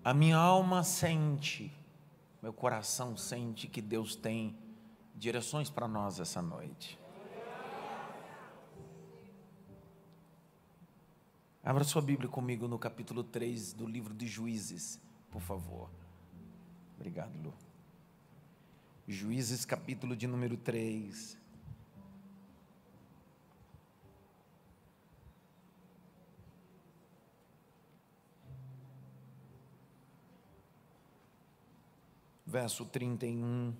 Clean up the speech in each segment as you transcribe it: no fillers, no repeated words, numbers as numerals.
A minha alma sente, meu coração sente que Deus tem direções para nós essa noite. Abra sua Bíblia comigo no capítulo 3 do livro de Juízes, por favor. Obrigado, Lu. Juízes, capítulo de número 3. Verso 31.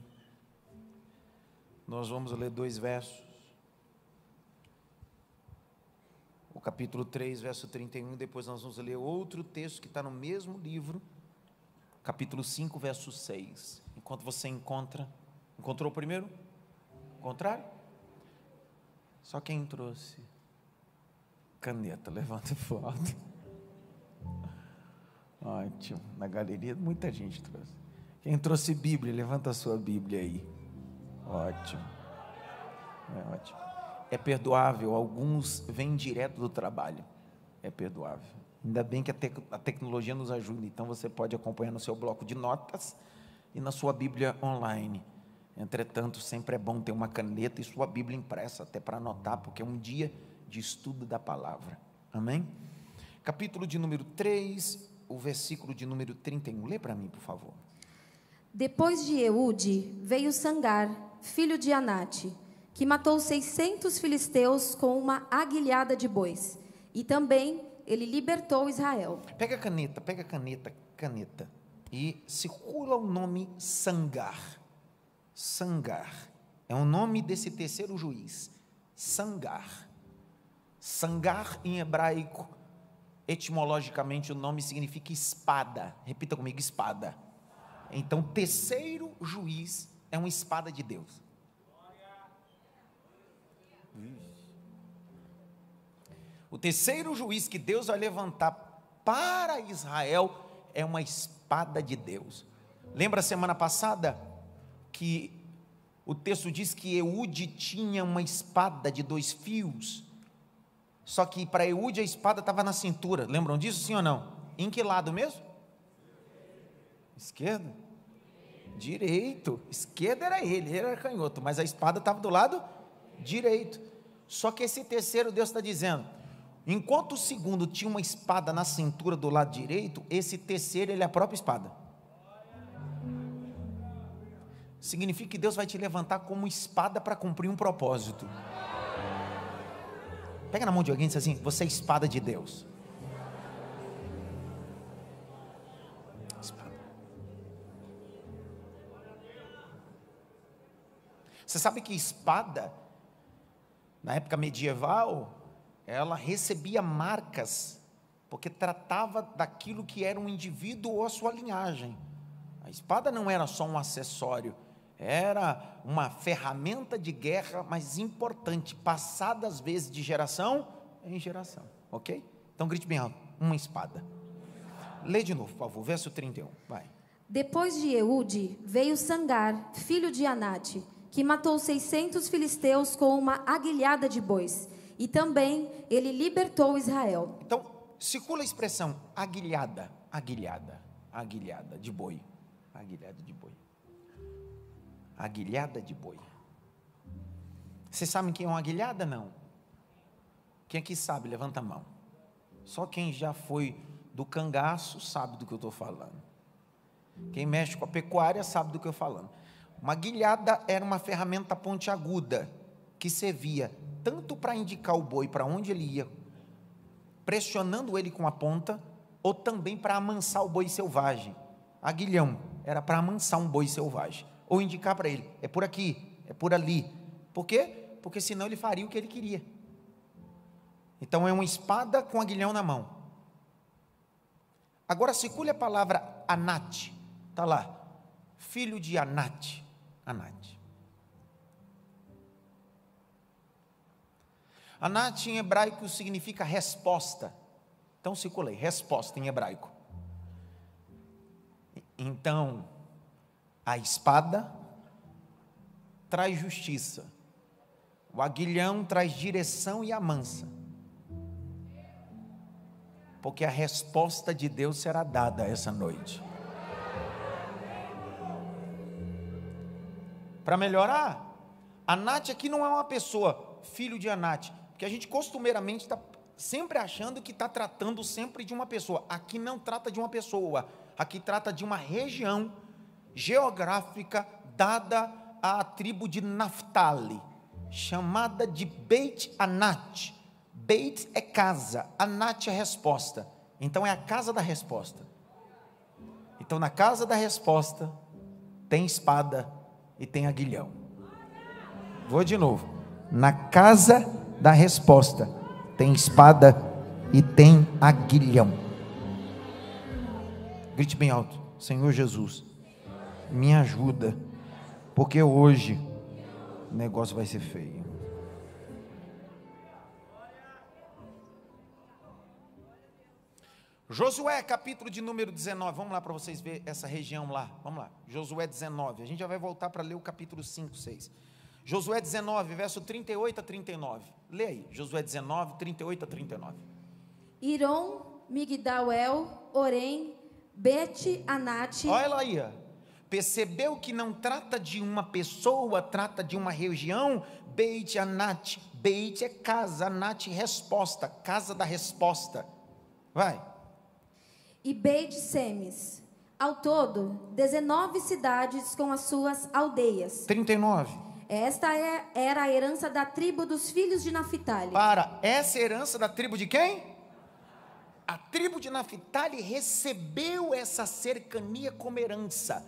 Nós vamos ler 2 versos. O capítulo 3, verso 31, depois nós vamos ler outro texto que está no mesmo livro, capítulo 5, verso 6. Enquanto você encontrou o primeiro? Contrário? Só quem trouxe caneta, levanta foto. Ótimo, na galeria muita gente trouxe. Quem trouxe Bíblia, levanta a sua Bíblia aí. Ótimo, ótimo. É perdoável, alguns vêm direto do trabalho, é perdoável. Ainda bem que a tecnologia nos ajuda, então você pode acompanhar no seu bloco de notas e na sua Bíblia online. Entretanto, sempre é bom ter uma caneta e sua Bíblia impressa, até para anotar, porque é um dia de estudo da palavra. Amém? Capítulo de número 3, o versículo de número 31. Lê para mim, por favor. Depois de Eude, veio Sangar, filho de Anate, que matou 600 filisteus com uma aguilhada de bois. E também ele libertou Israel. Pega a caneta. E circula o nome Sangar. Sangar. É o nome desse terceiro juiz. Sangar. Sangar em hebraico, etimologicamente o nome significa espada. Repita comigo, espada. Então, terceiro juiz é uma espada de Deus. O terceiro juiz que Deus vai levantar para Israel é uma espada de Deus. Lembra a semana passada que o texto diz que Eude tinha uma espada de 2 fios, só que para Eude a espada estava na cintura. Lembram disso, sim ou não? Em que lado mesmo? Esquerdo? Direito. Esquerdo era ele era canhoto, mas a espada estava do lado direito. Só que esse terceiro, Deus está dizendo, enquanto o segundo tinha uma espada na cintura do lado direito, esse terceiro, ele é a própria espada. Significa que Deus vai te levantar como espada para cumprir um propósito. Pega na mão de alguém e diz assim: você é espada de Deus. Espada. Você sabe que espada, na época medieval, ela recebia marcas, porque tratava daquilo que era um indivíduo ou a sua linhagem. A espada não era só um acessório, era uma ferramenta de guerra, mas importante, passada às vezes de geração em geração, ok? Então grite bem alto, uma espada. Lê de novo, por favor, verso 31, vai. Depois de Eude, veio Sangar, filho de Anate, que matou 600 filisteus com uma aguilhada de bois. E também ele libertou Israel. Então, circula a expressão aguilhada de boi. Aguilhada de boi. Aguilhada de boi. Vocês sabem quem é uma aguilhada? Não. Quem aqui sabe? Levanta a mão. Só quem já foi do cangaço sabe do que eu estou falando. Quem mexe com a pecuária sabe do que eu estou falando. Uma aguilhada era uma ferramenta pontiaguda que servia tanto para indicar o boi para onde ele ia, pressionando ele com a ponta, ou também para amansar o boi selvagem. Aguilhão era para amansar um boi selvagem, ou indicar para ele, é por aqui, é por ali. Por quê? Porque senão ele faria o que ele queria. Então é uma espada com aguilhão na mão. Agora circule a palavra Anate, está lá, filho de Anate. Anate. Anate em hebraico significa resposta. Então circulei, resposta em hebraico. Então, a espada traz justiça, o aguilhão traz direção e amansa. porque a resposta de Deus será dada essa noite. Para melhorar, a Nath aqui não é uma pessoa, filho de Anat, porque a gente costumeiramente está sempre achando que está tratando sempre de uma pessoa. Aqui não trata de uma pessoa, aqui trata de uma região geográfica dada à tribo de Naftali, chamada de Beit Anat. Beit é casa, Anat é resposta. Então é a casa da resposta. Então na casa da resposta tem espada e tem aguilhão. Vou de novo. Na casa da resposta tem espada e tem aguilhão. Grite bem alto: Senhor Jesus, me ajuda, porque hoje o negócio vai ser feio. Josué, capítulo de número 19, vamos lá para vocês verem essa região lá, vamos lá, Josué 19, a gente já vai voltar para ler o capítulo 5, 6, Josué 19, verso 38 a 39, lê aí, Josué 19, 38 a 39. Irom, Migdal-el, Orem, Bet-Anat. Olha lá aí, percebeu que não trata de uma pessoa, trata de uma região. Beit Anat, Beit é casa, Anat resposta, casa da resposta, vai. E Beit-Semes, ao todo 19 cidades com as suas aldeias. 39. Esta era a herança da tribo dos filhos de Naftali. Para, essa herança da tribo de quem? A tribo de Naftali recebeu essa cercania como herança.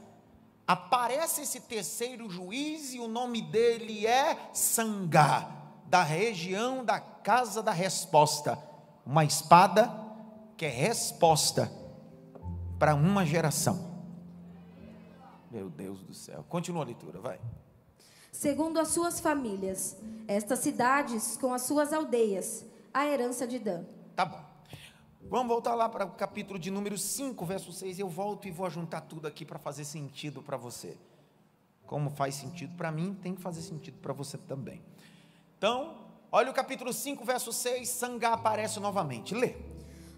Aparece esse terceiro juiz e o nome dele é Sangá, da região da casa da resposta. Uma espada que é resposta para uma geração. Meu Deus do céu. Continua a leitura, vai. Segundo as suas famílias, estas cidades com as suas aldeias, a herança de Dan. Tá bom. Vamos voltar lá para o capítulo de número 5, verso 6. Eu volto e vou juntar tudo aqui para fazer sentido para você. Como faz sentido para mim, tem que fazer sentido para você também. Então, olha o capítulo 5, verso 6. Sangá aparece novamente. Lê.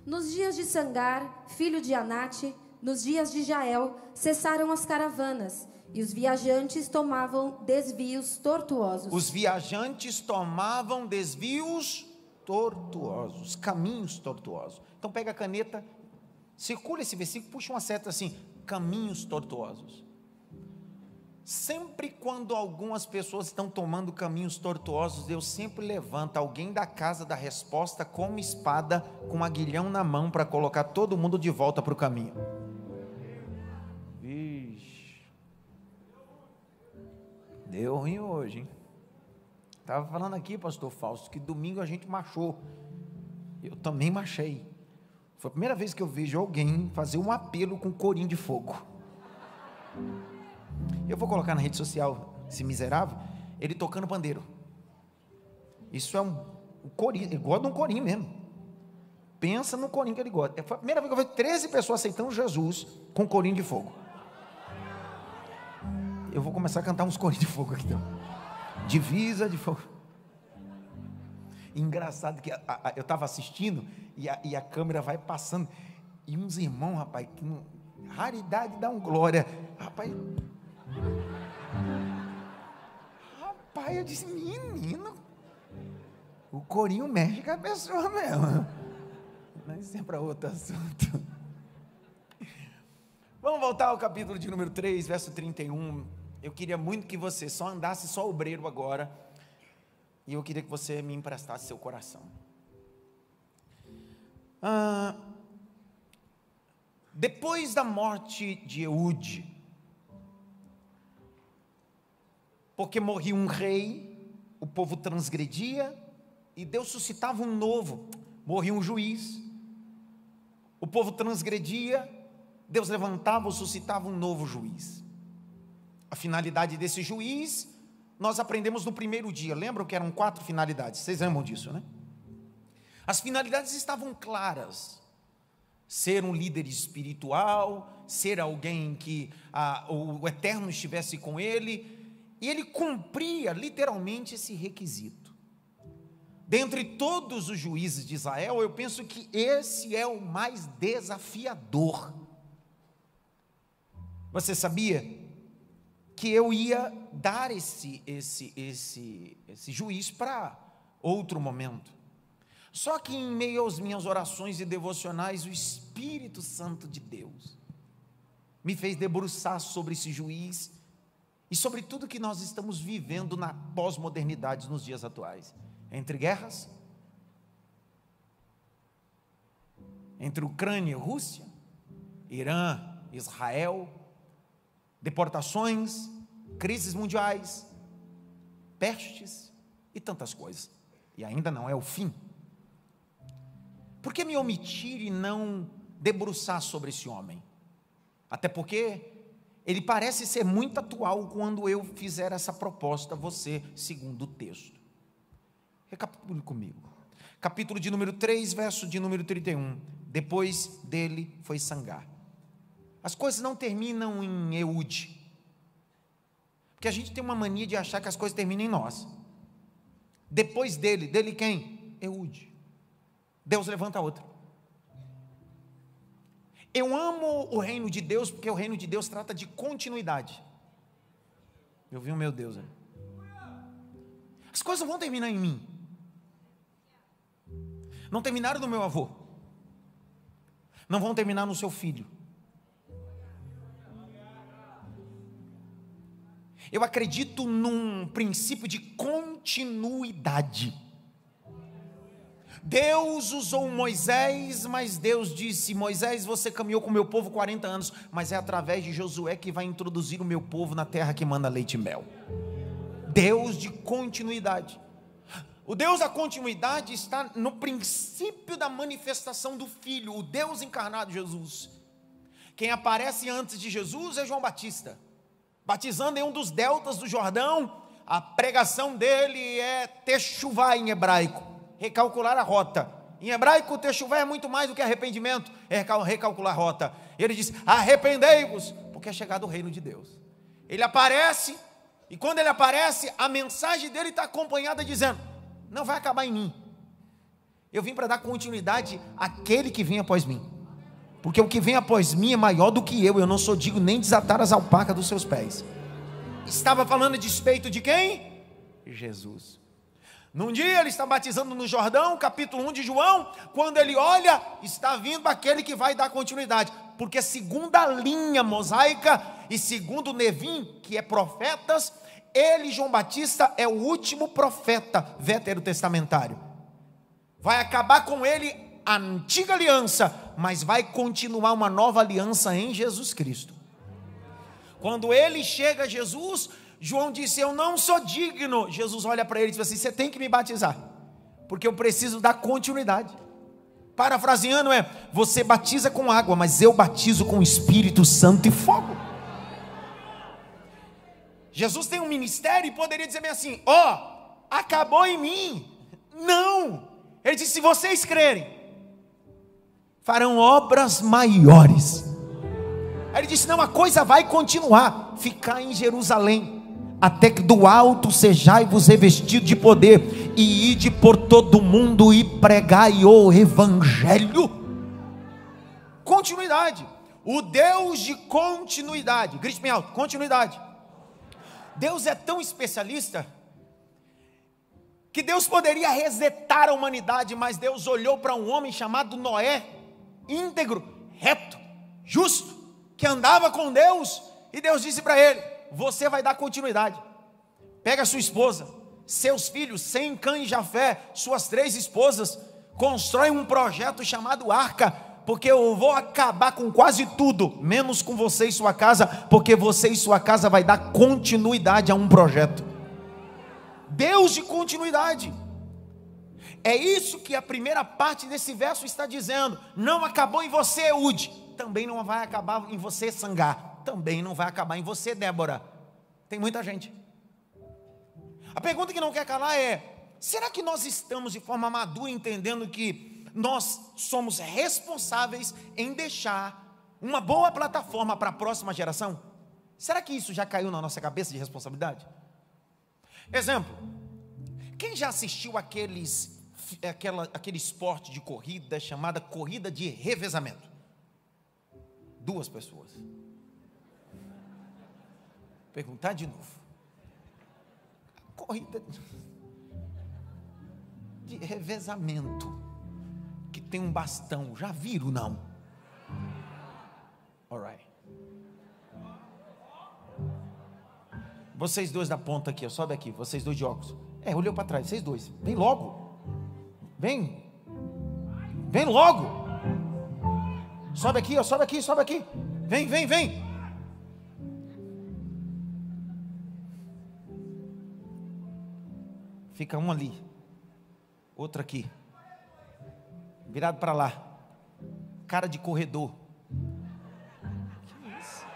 Nos dias de Sangar, filho de Anat, nos dias de Jael, cessaram as caravanas, e os viajantes tomavam desvios tortuosos. Os viajantes tomavam desvios tortuosos, caminhos tortuosos. Então pega a caneta, circula esse versículo, puxa uma seta assim, caminhos tortuosos. Sempre quando algumas pessoas estão tomando caminhos tortuosos, Deus sempre levanta alguém da casa da resposta com uma espada, com um aguilhão na mão, para colocar todo mundo de volta para o caminho. Vixe, deu ruim hoje, hein? Estava falando aqui, pastor Fausto, que domingo a gente marchou. Eu também marchei. Foi a primeira vez que eu vejo alguém fazer um apelo com corim de fogo. Eu vou colocar na rede social, esse miserável, ele tocando pandeiro. Isso é um corim, ele gosta de um corim mesmo. Pensa no corim que ele gosta. Foi a primeira vez que eu vejo 13 pessoas aceitando Jesus com corim de fogo. Eu vou começar a cantar uns corim de fogo aqui então. Divisa de fogo. Engraçado que eu estava assistindo e a câmera vai passando e uns irmãos, rapaz, que não, raridade dá um glória, rapaz, eu disse, menino, o corinho mexe com a pessoa mesmo, mas isso é para outro assunto. Vamos voltar ao capítulo de número 3, verso 31. Eu queria muito que você só andasse só obreiro agora, e eu queria que você me emprestasse seu coração. Depois da morte de Eude, porque morria um rei, o povo transgredia, e Deus suscitava um novo, morria um juiz, o povo transgredia, Deus levantava ou suscitava um novo juiz. A finalidade desse juiz, nós aprendemos no primeiro dia, lembram que eram 4 finalidades, vocês lembram disso, né? As finalidades estavam claras: ser um líder espiritual, ser alguém que o Eterno estivesse com ele, e ele cumpria literalmente esse requisito. dentre todos os juízes de Israel, eu penso que esse é o mais desafiador. Você sabia que eu ia dar esse juiz para outro momento? Só que em meio às minhas orações e devocionais, o Espírito Santo de Deus me fez debruçar sobre esse juiz e sobre tudo que nós estamos vivendo na pós-modernidade nos dias atuais. Entre guerras, entre Ucrânia e Rússia, Irã, Israel, deportações, crises mundiais, pestes e tantas coisas. E ainda não é o fim. Por que me omitir e não debruçar sobre esse homem? Até porque ele parece ser muito atual quando eu fizer essa proposta a você, segundo o texto. Recapitule comigo. Capítulo de número 3, verso de número 31. Depois dele foi Sangar. As coisas não terminam em Eude. Porque a gente tem uma mania de achar que as coisas terminam em nós. Depois dele quem? Eude. Deus levanta outro. Eu amo o reino de Deus, porque o reino de Deus trata de continuidade. Eu vi o meu Deus. As coisas não vão terminar em mim. Não terminaram no meu avô. Não vão terminar no seu filho. Eu acredito num princípio de continuidade. Deus usou Moisés, mas Deus disse: Moisés, você caminhou com o meu povo 40 anos, mas é através de Josué que vai introduzir o meu povo na terra que manda leite e mel. Deus de continuidade. O Deus da continuidade está no princípio da manifestação do Filho, o Deus encarnado Jesus. Quem aparece antes de Jesus é João Batista, batizando em um dos deltas do Jordão. A pregação dele é techuvá em hebraico, recalcular a rota. Em hebraico, techuvá é muito mais do que arrependimento, é recalcular a rota. Ele diz: arrependei-vos, porque é chegado o reino de Deus. Ele aparece, e quando ele aparece, a mensagem dele está acompanhada dizendo: não vai acabar em mim, eu vim para dar continuidade àquele que vem após mim, porque o que vem após mim é maior do que eu não sou digno nem desatar as alpacas dos seus pés. Estava falando a despeito de quem? Jesus. Num dia ele está batizando no Jordão, capítulo 1 de João, quando ele olha, está vindo aquele que vai dar continuidade, porque segundo a linha mosaica e segundo Nevim, que é profetas, ele, João Batista, é o último profeta veterotestamentário. Vai acabar com ele a antiga aliança, mas vai continuar uma nova aliança em Jesus Cristo. Quando ele chega a Jesus, João disse: eu não sou digno. Jesus olha para ele e diz assim: você tem que me batizar, porque eu preciso dar continuidade. Parafraseando você batiza com água, mas eu batizo com o Espírito Santo e fogo. Jesus tem um ministério e poderia dizer bem assim: acabou em mim. Não, ele disse: se vocês crerem, farão obras maiores. Aí ele disse: não, a coisa vai continuar, ficar em Jerusalém, até que do alto sejai-vos revestido de poder, e ide por todo mundo e pregai o evangelho. Continuidade, o Deus de continuidade, grite bem alto: continuidade. Deus é tão especialista, que Deus poderia resetar a humanidade, mas Deus olhou para um homem chamado Noé, íntegro, reto, justo, que andava com Deus, e Deus disse para ele: você vai dar continuidade, pega a sua esposa, seus filhos, Sem, Cã e Jafé, suas 3 esposas, constrói um projeto chamado Arca, porque eu vou acabar com quase tudo, menos com você e sua casa, porque você e sua casa vai dar continuidade a um projeto. Deus de continuidade. É isso que a primeira parte desse verso está dizendo. Não acabou em você, Eude, também não vai acabar em você, Sangar, também não vai acabar em você, Débora. Tem muita gente. A pergunta que não quer calar é: será que nós estamos de forma madura entendendo que nós somos responsáveis em deixar uma boa plataforma para a próxima geração? Será que isso já caiu na nossa cabeça de responsabilidade? Exemplo: quem já assistiu aqueles aquele esporte de corrida chamada corrida de revezamento. 2 pessoas. Perguntar de novo. Corrida de revezamento, que tem um bastão. Já viram, não? Alright. Vocês 2 da ponta aqui, sobe aqui. Vocês 2 de óculos. Olhou para trás, vocês 2. Vem logo. Vem logo. Sobe aqui, sobe aqui, sobe aqui. Vem. Fica um ali, outro aqui, virado para lá, cara de corredor. Que isso?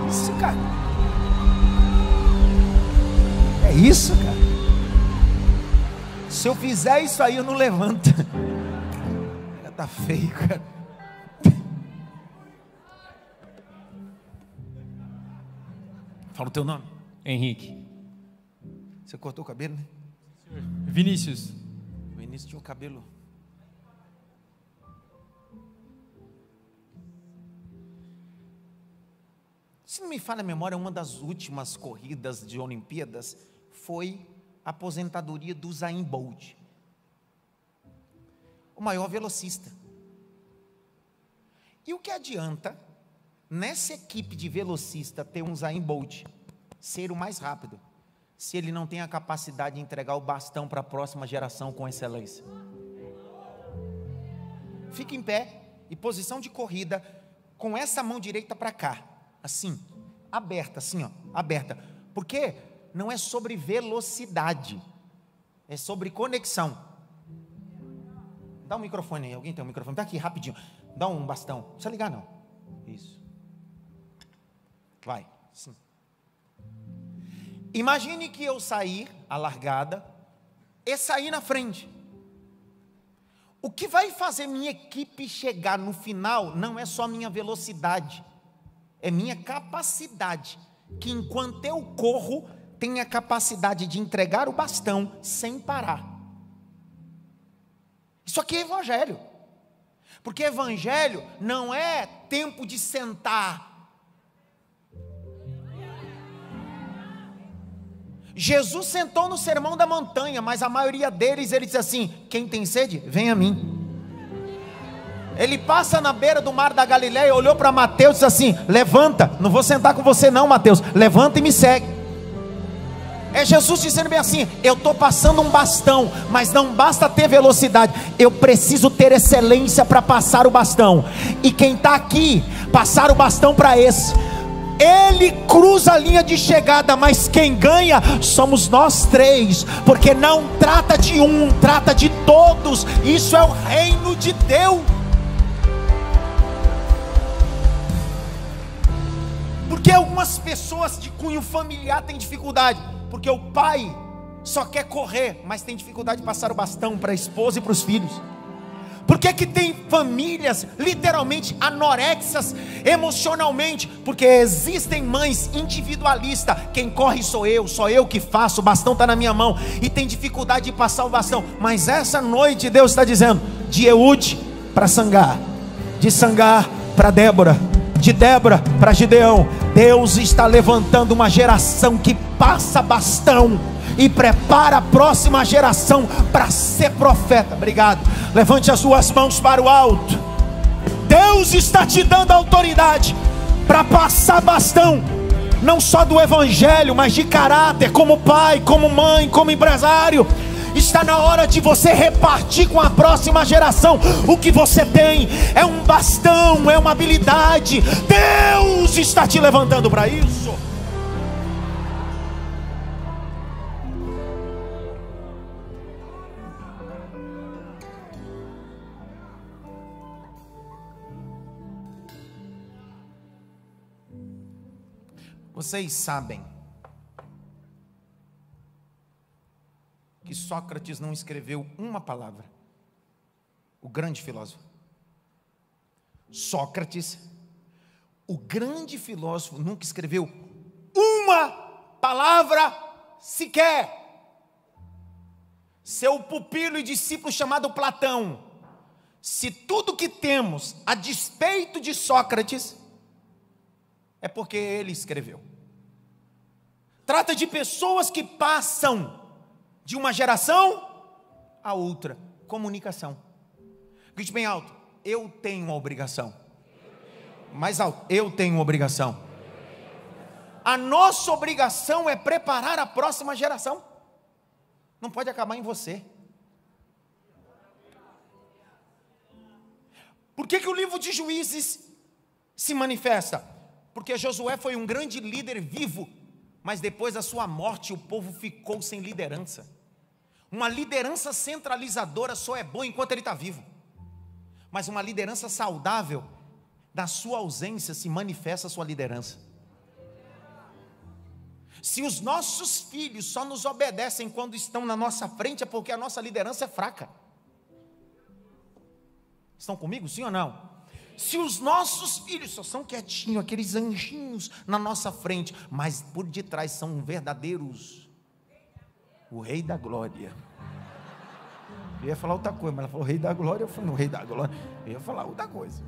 Isso, cara. É isso, cara. Se eu fizer isso aí, eu não levanto. Tá feio, cara. Fala o teu nome. Henrique. Você cortou o cabelo, né? Vinícius. O Vinícius tinha o cabelo. Se não me falha a memória, uma das últimas corridas de Olimpíadas foi a aposentadoria do Usain Bolt, o maior velocista. E o que adianta nessa equipe de velocista ter um Usain Bolt ser o mais rápido, se ele não tem a capacidade de entregar o bastão para a próxima geração com excelência? Fique em pé, em posição de corrida, com essa mão direita para cá, assim, aberta, assim, ó, aberta. Porque não é sobre velocidade, é sobre conexão. Dá um microfone aí, alguém tem um microfone? Dá aqui, rapidinho. Dá um bastão, não precisa ligar não. Isso. Vai, sim. Imagine que eu sair a largada e sair na frente. O que vai fazer minha equipe chegar no final não é só minha velocidade, é minha capacidade, que enquanto eu corro, tem a capacidade de entregar o bastão sem parar. Isso aqui é evangelho, porque evangelho não é tempo de sentar. Jesus sentou no sermão da montanha, mas a maioria deles, ele disse assim: quem tem sede, vem a mim. Ele passa na beira do mar da Galileia, olhou para Mateus e disse assim: levanta, não vou sentar com você não, Mateus, levanta e me segue. É Jesus dizendo bem assim: eu estou passando um bastão, mas não basta ter velocidade, eu preciso ter excelência para passar o bastão. E quem está aqui, passar o bastão para esse, ele cruza a linha de chegada, mas quem ganha somos nós 3, porque não trata de um, trata de todos. Isso é o reino de Deus. Porque algumas pessoas de cunho familiar têm dificuldade, porque o pai só quer correr, mas tem dificuldade de passar o bastão para a esposa e para os filhos. Por que que tem famílias literalmente anorexas emocionalmente? Porque existem mães individualistas. Quem corre sou eu que faço, o bastão está na minha mão, e tem dificuldade de passar o bastão. Mas essa noite Deus está dizendo: de Eude para Sangar, de Sangar para Débora, de Débora para Gideão. Deus está levantando uma geração que passa bastão e prepara a próxima geração para ser profeta. Obrigado. Levante as suas mãos para o alto. Deus está te dando autoridade para passar bastão, não só do evangelho, mas de caráter, como pai, como mãe, como empresário. Está na hora de você repartir com a próxima geração. O que você tem é um bastão, é uma habilidade. Deus está te levantando para isso. Vocês sabem que Sócrates não escreveu uma palavra, o grande filósofo. Sócrates, o grande filósofo, nunca escreveu uma palavra sequer. seu pupilo e discípulo chamado Platão, se tudo que temos a despeito de Sócrates, é porque ele escreveu. Trata de pessoas que passam de uma geração a outra. Comunicação. Grite bem alto: eu tenho uma obrigação. Mais alto: eu tenho uma obrigação. A nossa obrigação é preparar a próxima geração. Não pode acabar em você. Por que o livro de Juízes se manifesta? Porque Josué foi um grande líder vivo, mas depois da sua morte o povo ficou sem liderança. Uma liderança centralizadora só é boa enquanto ele está vivo, mas uma liderança saudável, na sua ausência se manifesta a sua liderança. Se os nossos filhos só nos obedecem quando estão na nossa frente, é porque a nossa liderança é fraca. Estão comigo, sim ou não? Se os nossos filhos só são quietinhos, aqueles anjinhos na nossa frente, mas por detrás são verdadeiros, o Rei da Glória. Eu ia falar outra coisa, mas ela falou Rei da Glória, eu falei no Rei da Glória, eu ia falar outra coisa.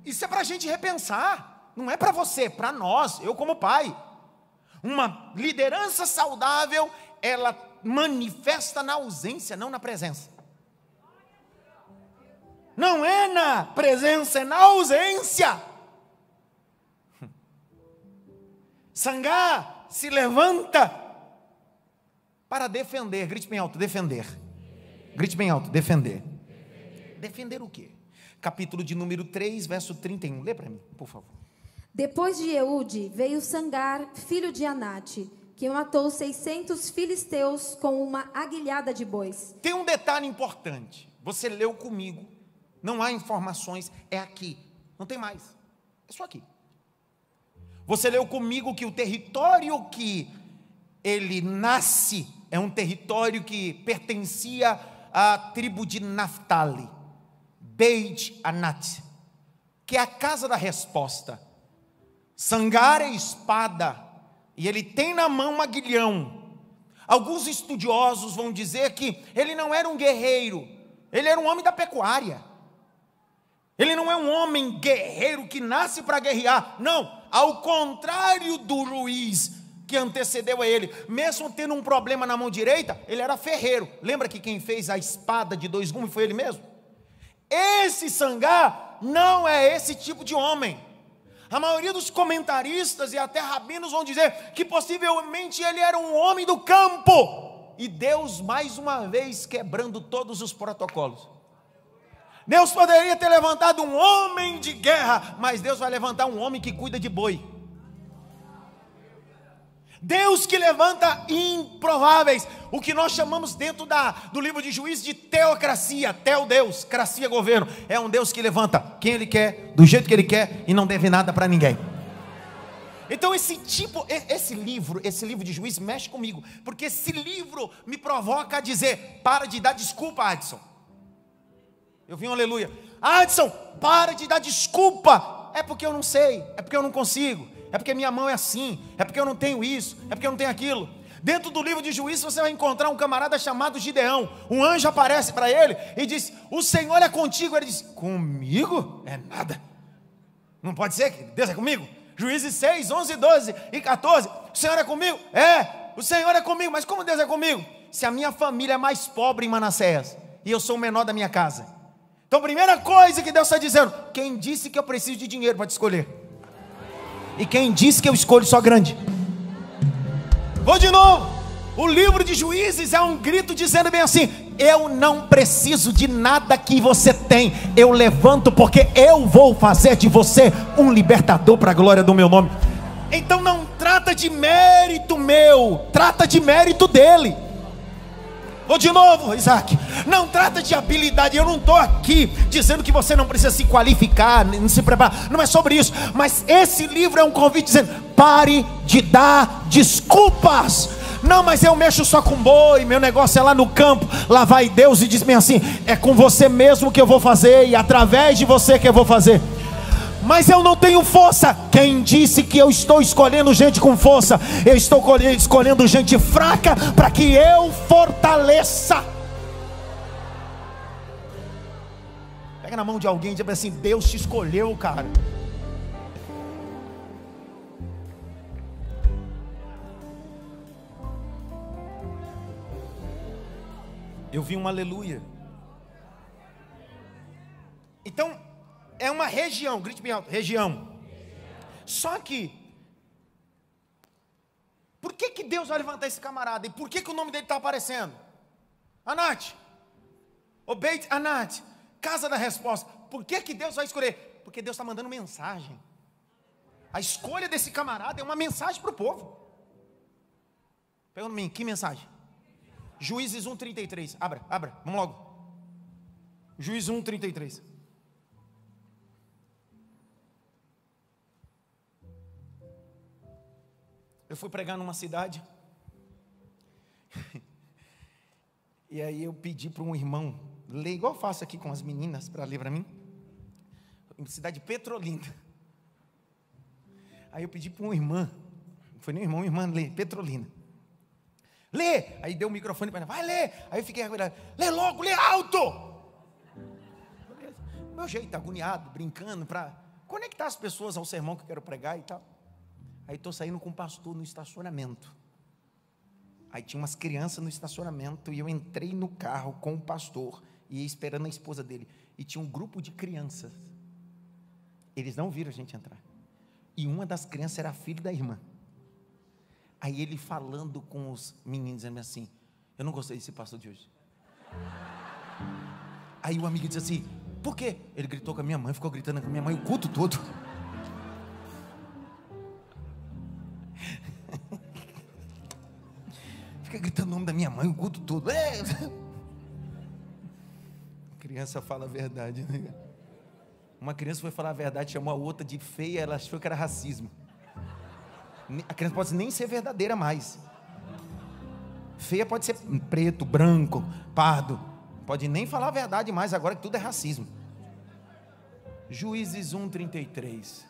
Isso é para a gente repensar. Não é para você, é para nós, eu como pai. Uma liderança saudável, ela manifesta na ausência, não na presença. Não é na presença, é na ausência. Sangar se levanta para defender. Grite bem alto: defender. Grite bem alto: defender. Defender o quê? Capítulo de número 3, verso 31. Lê para mim, por favor. Depois de Eude, veio Sangar, filho de Anate, que matou 600 filisteus com uma aguilhada de bois. Tem um detalhe importante. Você leu comigo. Não há informações. É aqui. Não tem mais. É só aqui. Você leu comigo que o território que ele nasce é um território que pertencia à tribo de Naftali. Beit Anat, que é a casa da resposta. Sangar é espada, e ele tem na mão um aguilhão. Alguns estudiosos vão dizer que ele não era um guerreiro, ele era um homem da pecuária. Ele não é um homem guerreiro que nasce para guerrear, não, ao contrário do Ruiz que antecedeu a ele, mesmo tendo um problema na mão direita, ele era ferreiro. Lembra que quem fez a espada de 2 gumes foi ele mesmo? Esse Sangar não é esse tipo de homem. A maioria dos comentaristas e até rabinos vão dizer que possivelmente ele era um homem do campo. E Deus mais uma vez quebrando todos os protocolos. Deus poderia ter levantado um homem de guerra, mas Deus vai levantar um homem que cuida de boi. Deus que levanta improváveis, o que nós chamamos dentro do livro de Juízes de teocracia, Deus, cracia, governo. É um Deus que levanta quem Ele quer, do jeito que Ele quer e não deve nada para ninguém. Então esse livro de Juízes mexe comigo, porque esse livro me provoca a dizer: para de dar desculpa, Adson. Eu vi um aleluia. Adson, para de dar desculpa. É porque eu não sei, é porque eu não consigo, é porque minha mão é assim, é porque eu não tenho isso, é porque eu não tenho aquilo. Dentro do livro de Juízes você vai encontrar um camarada chamado Gideão. Um anjo aparece para ele e diz: o Senhor é contigo. Ele diz: comigo? É nada. Não pode ser que Deus é comigo. Juízes 6, 11, 12 e 14. O Senhor é comigo? É, o Senhor é comigo. Mas como Deus é comigo? Se a minha família é mais pobre em Manassés e eu sou o menor da minha casa. Então a primeira coisa que Deus está dizendo: quem disse que eu preciso de dinheiro para te escolher? E quem disse que eu escolho só grande? Vou de novo. O livro de Juízes é um grito dizendo bem assim: eu não preciso de nada que você tem, eu levanto porque eu vou fazer de você um libertador para a glória do meu nome. Então não trata de mérito meu, trata de mérito dele. Vou de novo, Isaac. Não trata de habilidade. Eu não estou aqui dizendo que você não precisa se qualificar, não se preparar. Não é sobre isso. Mas esse livro é um convite dizendo: pare de dar desculpas. Não, mas eu mexo só com boi, meu negócio é lá no campo. Lá vai Deus e diz-me assim: é com você mesmo que eu vou fazer, e através de você que eu vou fazer. mas eu não tenho força. Quem disse que eu estou escolhendo gente com força? Eu estou escolhendo gente fraca para que eu fortaleça. Pega na mão de alguém e diz assim: Deus te escolheu, cara. Eu vi um aleluia. Então, é uma região, grite bem alto, região. Só que, por que Deus vai levantar esse camarada? E por que o nome dele está aparecendo? Anat, Obeit Anat, casa da resposta. Por que Deus vai escolher? Porque Deus está mandando mensagem. A escolha desse camarada é uma mensagem para o povo. Pega no mim, que mensagem? Juízes 1:33, abra, vamos logo. Juízes 1:33. Eu fui pregar numa cidade, e aí eu pedi para um irmão ler, igual eu faço aqui com as meninas, para ler para mim, cidade de Petrolina. Aí eu pedi para uma irmã, não foi nem irmão, uma irmã ler, Petrolina. Lê! Aí deu o microfone para ela, vai ler! Aí eu fiquei agoniado, lê logo, lê alto! Meu jeito, agoniado, brincando, para conectar as pessoas ao sermão que eu quero pregar e tal. Aí estou saindo com o pastor no estacionamento. Aí tinha umas crianças no estacionamento e eu entrei no carro com o pastor e ia esperando a esposa dele. E tinha um grupo de crianças. Eles não viram a gente entrar. E uma das crianças era filho da irmã. Aí ele falando com os meninos, dizendo assim: eu não gostei desse pastor de hoje. Aí o amigo disse assim: por quê? Ele gritou com a minha mãe, ficou gritando com a minha mãe o culto todo. Fica gritando o nome da minha mãe o culto todo. Criança fala a verdade, né? Uma criança foi falar a verdade, chamou a outra de feia, ela achou que era racismo. A criança pode nem ser verdadeira mais. Feia pode ser preto, branco, pardo. Pode nem falar a verdade mais, agora que tudo é racismo. Juízes 1:33.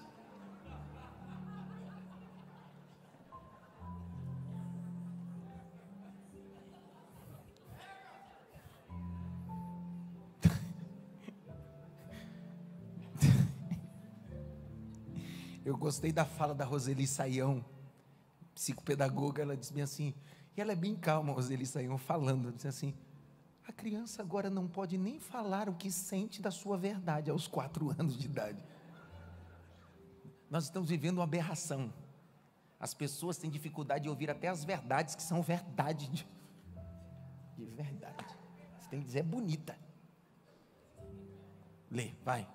Eu gostei da fala da Roseli Saião, psicopedagoga. Ela disse bem assim, e ela é bem calma, Roseli Saião, falando, disse assim: a criança agora não pode nem falar o que sente da sua verdade aos 4 anos de idade. Nós estamos vivendo uma aberração. As pessoas têm dificuldade de ouvir até as verdades que são verdade de verdade. Você tem que dizer, é bonita. Lê, vai.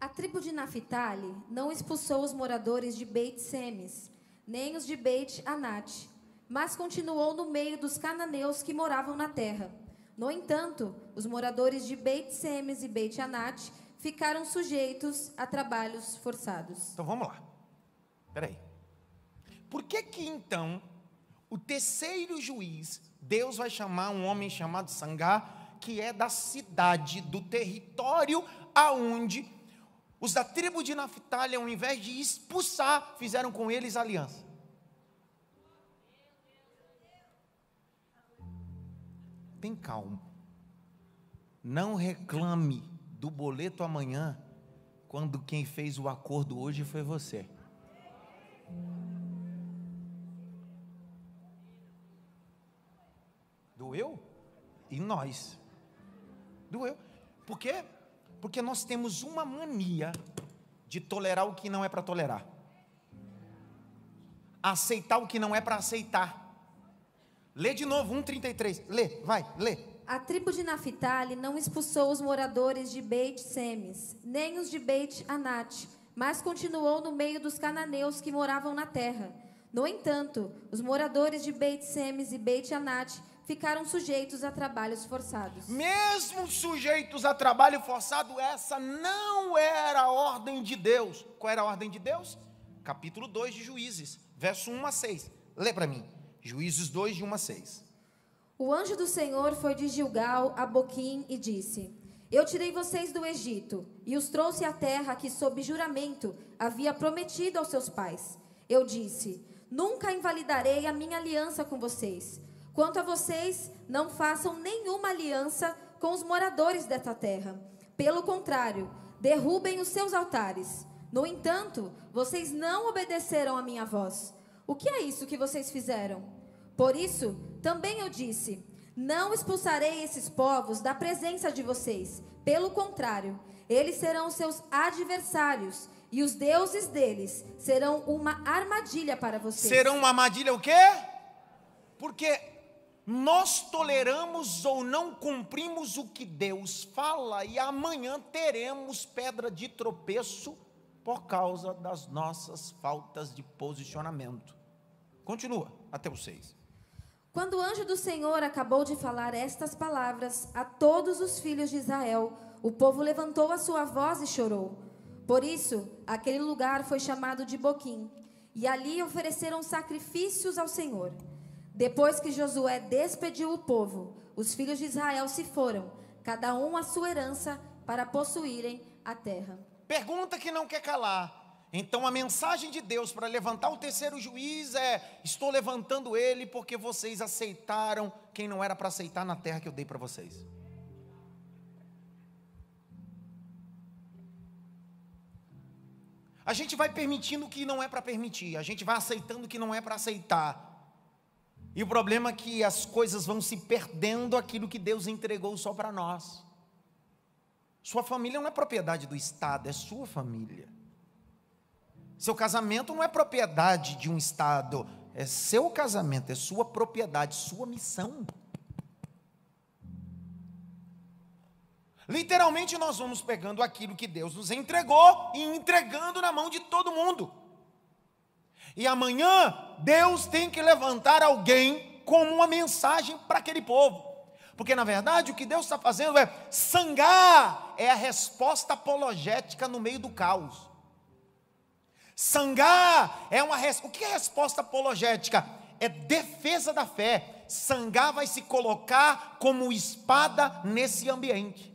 A tribo de Naphtali não expulsou os moradores de Beit-Semes, nem os de Beit-Anat, mas continuou no meio dos cananeus que moravam na terra. No entanto, os moradores de Beit-Semes e Beit-Anat ficaram sujeitos a trabalhos forçados. Então vamos lá. Espera aí. Por que então, o terceiro juiz, Deus vai chamar um homem chamado Sangar, que é da cidade, do território aonde os da tribo de Naphtali, ao invés de expulsar, fizeram com eles aliança? Tem calma. Não reclame do boleto amanhã, quando quem fez o acordo hoje foi você. Doeu? E nós? Doeu. Por quê? Porque nós temos uma mania de tolerar o que não é para tolerar, aceitar o que não é para aceitar. Lê de novo, 1:33. Lê, vai, lê. A tribo de Naphtali não expulsou os moradores de Beit-Semes, nem os de Beit-Anat, mas continuou no meio dos cananeus que moravam na terra. No entanto, os moradores de Beit-Semes e Beit-Anat ficaram sujeitos a trabalhos forçados. Mesmo sujeitos a trabalho forçado, essa não era a ordem de Deus. Qual era a ordem de Deus? Capítulo 2 de Juízes, verso 1-6. Lê para mim. Juízes 2, de 1-6. O anjo do Senhor foi de Gilgal a Boquim e disse: Eu tirei vocês do Egito e os trouxe à terra que, sob juramento, havia prometido aos seus pais. Eu disse: nunca invalidarei a minha aliança com vocês. Quanto a vocês, não façam nenhuma aliança com os moradores desta terra. Pelo contrário, derrubem os seus altares. No entanto, vocês não obedeceram à minha voz. O que é isso que vocês fizeram? Por isso, também eu disse: não expulsarei esses povos da presença de vocês. Pelo contrário, eles serão seus adversários, e os deuses deles serão uma armadilha para vocês. Serão uma armadilha o quê? Porque nós toleramos ou não cumprimos o que Deus fala, e amanhã teremos pedra de tropeço por causa das nossas faltas de posicionamento. Continua, até o 6. Quando o anjo do Senhor acabou de falar estas palavras a todos os filhos de Israel, o povo levantou a sua voz e chorou. Por isso, aquele lugar foi chamado de Boquim, e ali ofereceram sacrifícios ao Senhor. Depois que Josué despediu o povo, os filhos de Israel se foram, cada um à sua herança, para possuírem a terra. Pergunta que não quer calar. Então a mensagem de Deus para levantar o terceiro juiz é: estou levantando ele porque vocês aceitaram quem não era para aceitar na terra que eu dei para vocês. A gente vai permitindo o que não é para permitir, a gente vai aceitando o que não é para aceitar. E o problema é que as coisas vão se perdendo aquilo que Deus entregou só para nós. Sua família não é propriedade do Estado, é sua família. Seu casamento não é propriedade de um Estado, é seu casamento, é sua propriedade, sua missão. Literalmente nós vamos pegando aquilo que Deus nos entregou e entregando na mão de todo mundo. E amanhã Deus tem que levantar alguém com uma mensagem para aquele povo. Porque na verdade o que Deus está fazendo é sangar, é a resposta apologética no meio do caos. Sangar é o que é resposta apologética? É defesa da fé. Sangar vai se colocar como espada nesse ambiente.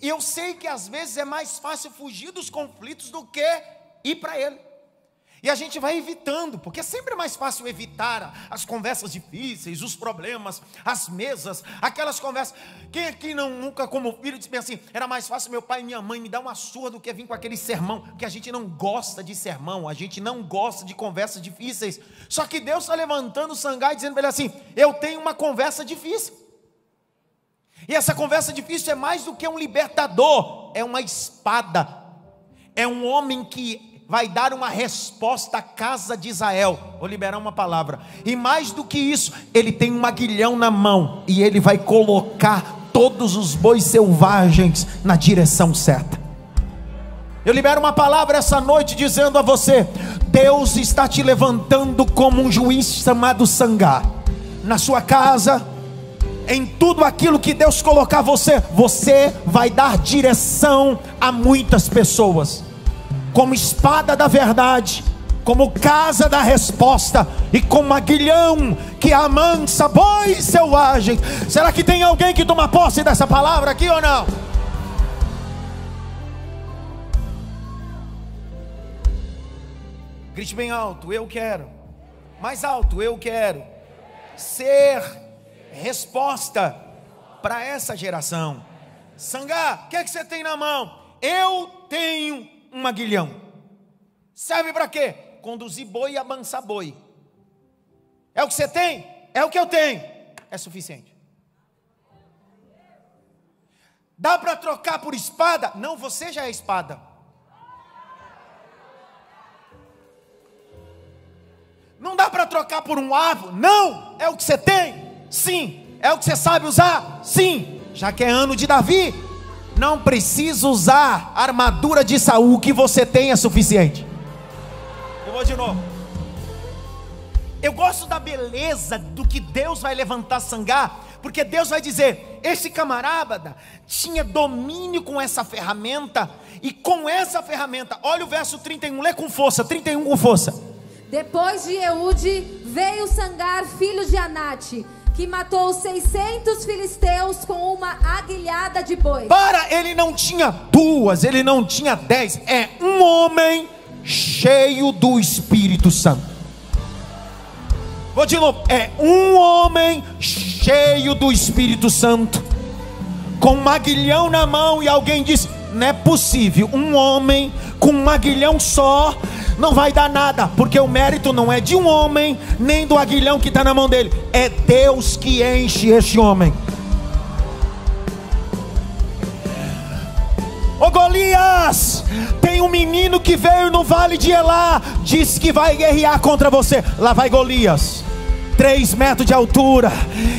E eu sei que às vezes é mais fácil fugir dos conflitos do que ir para ele. E a gente vai evitando, porque é sempre mais fácil evitar as conversas difíceis, os problemas, as mesas, aquelas conversas. Quem aqui nunca, como filho, disse bem assim: era mais fácil meu pai e minha mãe me dar uma surra do que vir com aquele sermão, porque a gente não gosta de sermão, a gente não gosta de conversas difíceis. Só que Deus está levantando o Sangai e dizendo para ele assim: eu tenho uma conversa difícil. E essa conversa difícil é mais do que um libertador, é uma espada, é um homem que vai dar uma resposta à casa de Israel. Vou liberar uma palavra. E mais do que isso, ele tem um aguilhão na mão, e ele vai colocar todos os bois selvagens na direção certa. Eu libero uma palavra essa noite dizendo a você: Deus está te levantando como um juiz chamado Sangar. Na sua casa, em tudo aquilo que Deus colocar você vai dar direção a muitas pessoas. Como espada da verdade, como casa da resposta, e como aguilhão que amansa bois selvagens. Será que tem alguém que toma posse dessa palavra aqui ou não? Grite bem alto: eu quero. Mais alto: eu quero ser resposta para essa geração. Sangar, o que é que você tem na mão? Eu tenho um aguilhão. Serve para quê? Conduzir boi e amansar boi. É o que você tem? É o que eu tenho. É suficiente. Dá para trocar por espada? Não, você já é espada. Não dá para trocar por um arco? Não, é o que você tem. Sim. É o que você sabe usar? Sim. Já que é ano de Davi, não precisa usar a armadura de Saul, o que você tem é suficiente. Eu vou de novo. Eu gosto da beleza do que Deus vai levantar Sangar, porque Deus vai dizer: esse camarada tinha domínio com essa ferramenta, e com essa ferramenta, olha o verso 31, lê com força, 31 com força. Depois de Eude veio Sangar, filho de Anate, que matou 600 filisteus com uma aguilhada de bois. Ele não tinha 2, ele não tinha 10. É um homem cheio do Espírito Santo. Vou de novo. É um homem cheio do Espírito Santo, com um aguilhão na mão. E alguém disse: não é possível, um homem com um aguilhão só não vai dar nada, porque o mérito não é de um homem, nem do aguilhão que está na mão dele. É Deus que enche esse homem. Ô Golias, tem um menino que veio no vale de Elá, disse que vai guerrear contra você. Lá vai Golias, 3 metros de altura,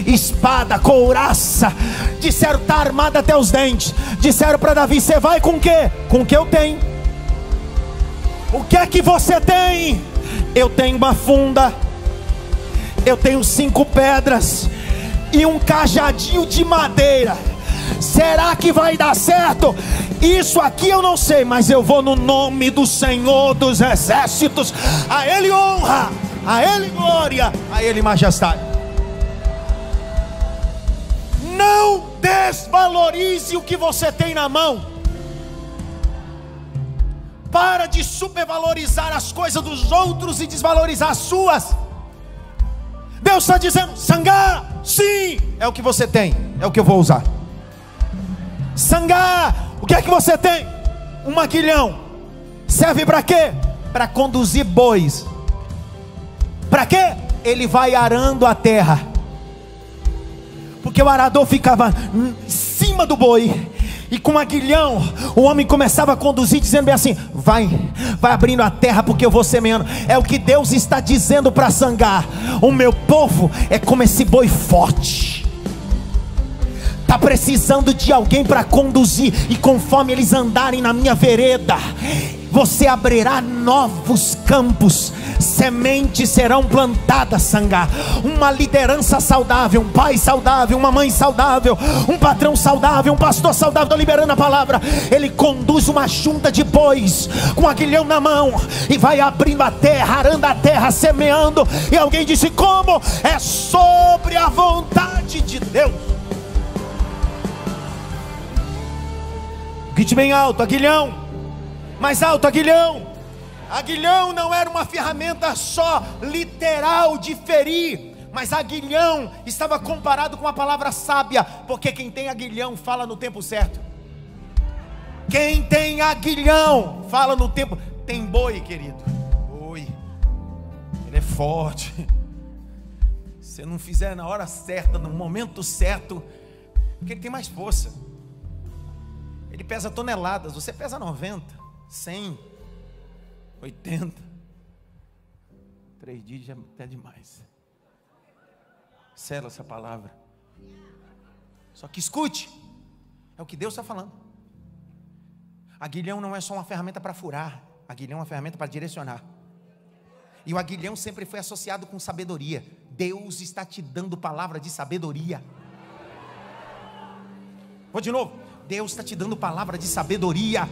espada, couraça. Disseram: está armado até os dentes. Disseram para Davi: você vai com o quê? Com o que eu tenho. O que é que você tem? Eu tenho uma funda, eu tenho 5 pedras e um cajadinho de madeira. Será que vai dar certo? Isso aqui eu não sei, mas eu vou no nome do Senhor dos Exércitos. A Ele honra, a Ele glória, a Ele majestade. Não desvalorize o que você tem na mão. Para de supervalorizar as coisas dos outros e desvalorizar as suas. Deus está dizendo: Sangar, sim, é o que você tem, é o que eu vou usar. Sangar, o que é que você tem? Um aguilhão. Serve para quê? Para conduzir bois. Para quê? Ele vai arando a terra, porque o arador ficava em cima do boi, e com um aguilhão o homem começava a conduzir, dizendo bem assim: vai abrindo a terra, porque eu vou semeando. É o que Deus está dizendo para Sangar: o meu povo é como esse boi forte, está precisando de alguém para conduzir, e conforme eles andarem na minha vereda, você abrirá novos campos, sementes serão plantadas, Sangar. Uma liderança saudável, um pai saudável, uma mãe saudável, um patrão saudável, um pastor saudável. Estou liberando a palavra. Ele conduz uma junta de bois com um aguilhão na mão e vai abrindo a terra, arando a terra, semeando. E alguém disse: como? É sobre a vontade de Deus. Grite bem alto: aguilhão. Mais alto: aguilhão. Aguilhão não era uma ferramenta só literal de ferir, mas aguilhão estava comparado com a palavra sábia, porque quem tem aguilhão fala no tempo certo. Quem tem aguilhão fala no tempo. Tem boi, querido, boi, ele é forte. Se você não fizer na hora certa, no momento certo, porque ele tem mais força. Ele pesa toneladas, você pesa 90, 100, 80. 3 dias já é demais. Sela essa palavra. Só que escute, é o que Deus está falando. Aguilhão não é só uma ferramenta para furar, aguilhão é uma ferramenta para direcionar. E o aguilhão sempre foi associado com sabedoria. Deus está te dando palavra de sabedoria. Vou de novo. Deus está te dando palavra de sabedoria.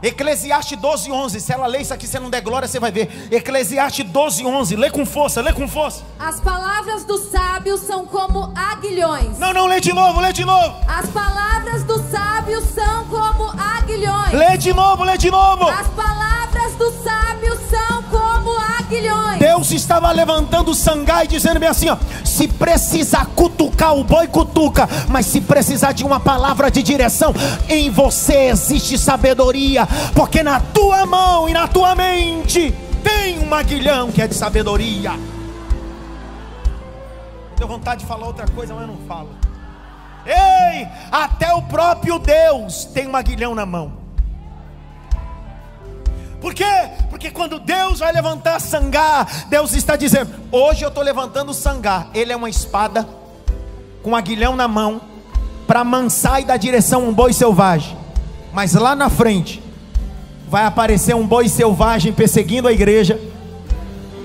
Eclesiastes 12:11. Se ela lê isso aqui, se não der glória, você vai ver. Eclesiastes 12:11. Lê com força, lê com força. As palavras dos sábios são como aguilhões. Não, lê de novo, lê de novo. As palavras dos sábios são como aguilhões. Lê de novo, lê de novo. As palavras dos sábios são como aguilhões. Deus estava levantando o Sangar e dizendo bem assim, ó: se precisar cutucar o boi, cutuca, mas se precisar de uma palavra de direção, em você existe sabedoria, porque na tua mão e na tua mente tem um aguilhão que é de sabedoria. Tenho vontade de falar outra coisa, mas eu não falo. Ei, até o próprio Deus tem um aguilhão na mão. Por quê? Porque quando Deus vai levantar Sangar, Deus está dizendo: hoje eu estou levantando o Sangar. Ele é uma espada com um aguilhão na mão para amansar e dar direção a um boi selvagem. Mas lá na frente vai aparecer um boi selvagem perseguindo a igreja,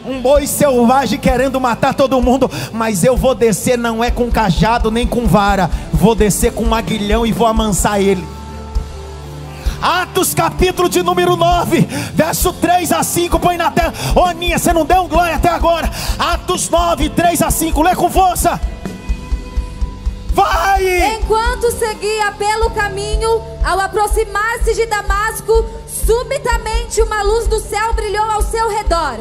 um boi selvagem querendo matar todo mundo. Mas eu vou descer, não é com cajado nem com vara, vou descer com um aguilhão e vou amansar ele. Atos capítulo de número 9, verso 3 a 5, põe na tela. Ô Aninha, você não deu um glória até agora. Atos 9, 3 a 5, lê com força. Vai! Enquanto seguia pelo caminho, ao aproximar-se de Damasco, subitamente uma luz do céu brilhou ao seu redor.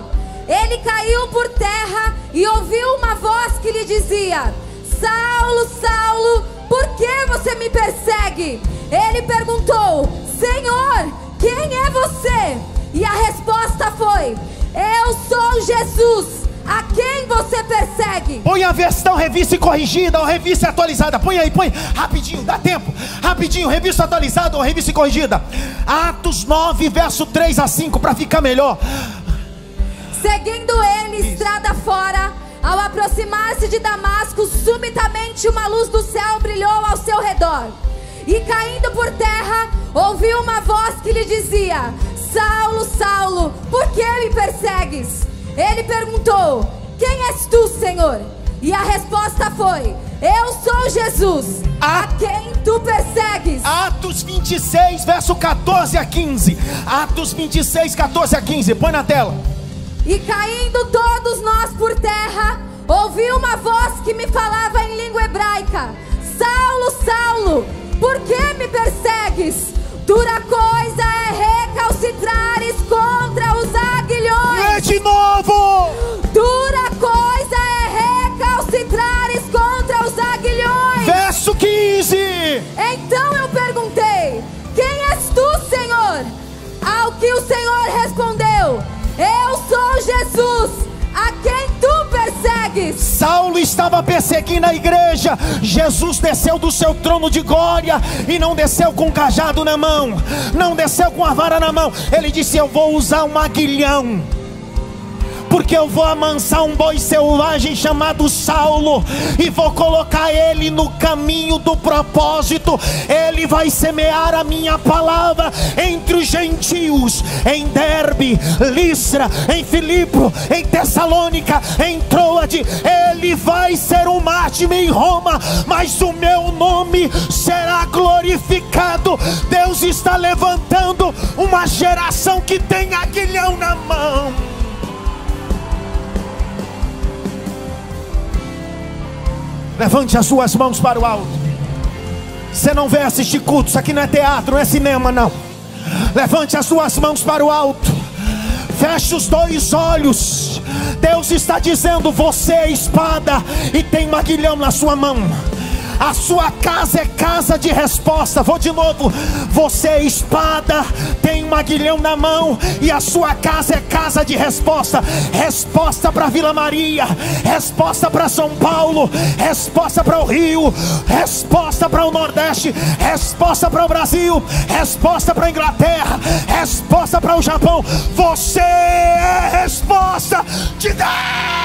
Ele caiu por terra e ouviu uma voz que lhe dizia: Saulo, Saulo, por que você me persegue? Ele perguntou: Senhor, quem é você? E a resposta foi: Eu sou Jesus, a quem você persegue. Põe a versão revista e corrigida ou revista atualizada. Põe aí, põe rapidinho, dá tempo. Rapidinho, revista atualizada ou revista e corrigida. Atos 9, verso 3 a 5, para ficar melhor. Seguindo ele estrada fora, ao aproximar-se de Damasco, subitamente uma luz do céu brilhou ao seu redor. E caindo por terra, ouviu uma voz que lhe dizia: Saulo, Saulo, por que me persegues? Ele perguntou: Quem és tu, Senhor? E a resposta foi: Eu sou Jesus, a quem tu persegues. Atos 26, verso 14 a 15. Atos 26, 14 a 15. Põe na tela. E caindo todos nós por terra, ouvi uma voz que me falava em língua hebraica: Saulo, Saulo, por que me persegues? Dura coisa é recalcitrares contra os aguilhões. É de novo. Dura coisa é recalcitrares contra os aguilhões. Verso 15. Então eu perguntei: Quem és tu, Senhor? Ao que o Senhor respondeu: Eu sou Jesus, a quem tu persegues. Saulo estava perseguindo a igreja. Jesus desceu do seu trono de glória e não desceu com um cajado na mão, não desceu com a vara na mão. Ele disse: Eu vou usar um aguilhão, porque eu vou amansar um boi selvagem chamado Saulo e vou colocar ele no caminho do propósito. Ele vai semear a minha palavra entre os gentios, em Derbe, Listra, em Filipe, em Tessalônica, em Troade. Ele vai ser um mártir em Roma, mas o meu nome será glorificado. Deus está levantando uma geração que tem aguilhão na mão. Levante as suas mãos para o alto. Você não veio assistir culto, isso aqui não é teatro, não é cinema não. Levante as suas mãos para o alto. Feche os dois olhos. Deus está dizendo: você é espada e tem um aguilhão na sua mão. A sua casa é casa de resposta. Vou de novo. Você é espada, tem um aguilhão na mão, e a sua casa é casa de resposta. Resposta para Vila Maria, resposta para São Paulo, resposta para o Rio, resposta para o Nordeste, resposta para o Brasil, resposta para a Inglaterra, resposta para o Japão. Você é resposta de Deus.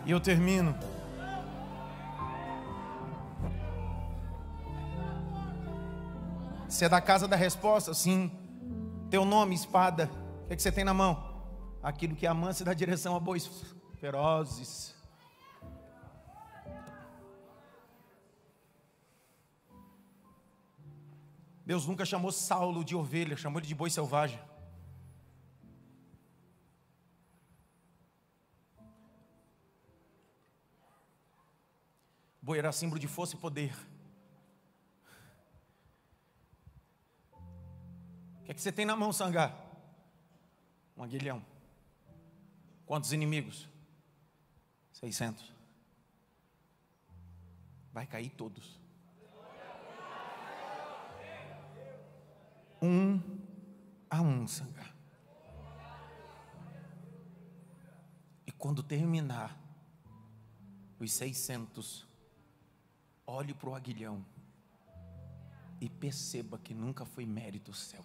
E eu termino. Você é da casa da resposta? Sim. Teu nome, espada. O que é que você tem na mão? Aquilo que amansa e dá direção a bois ferozes. Deus nunca chamou Saulo de ovelha, chamou ele de boi selvagem. Boi era símbolo de força e poder. O que é que você tem na mão, Sangar? Um aguilhão. Quantos inimigos? 600. Vai cair todos. Um a um, Sangar. E quando terminar os 600, olhe para o aguilhão e perceba que nunca foi mérito seu.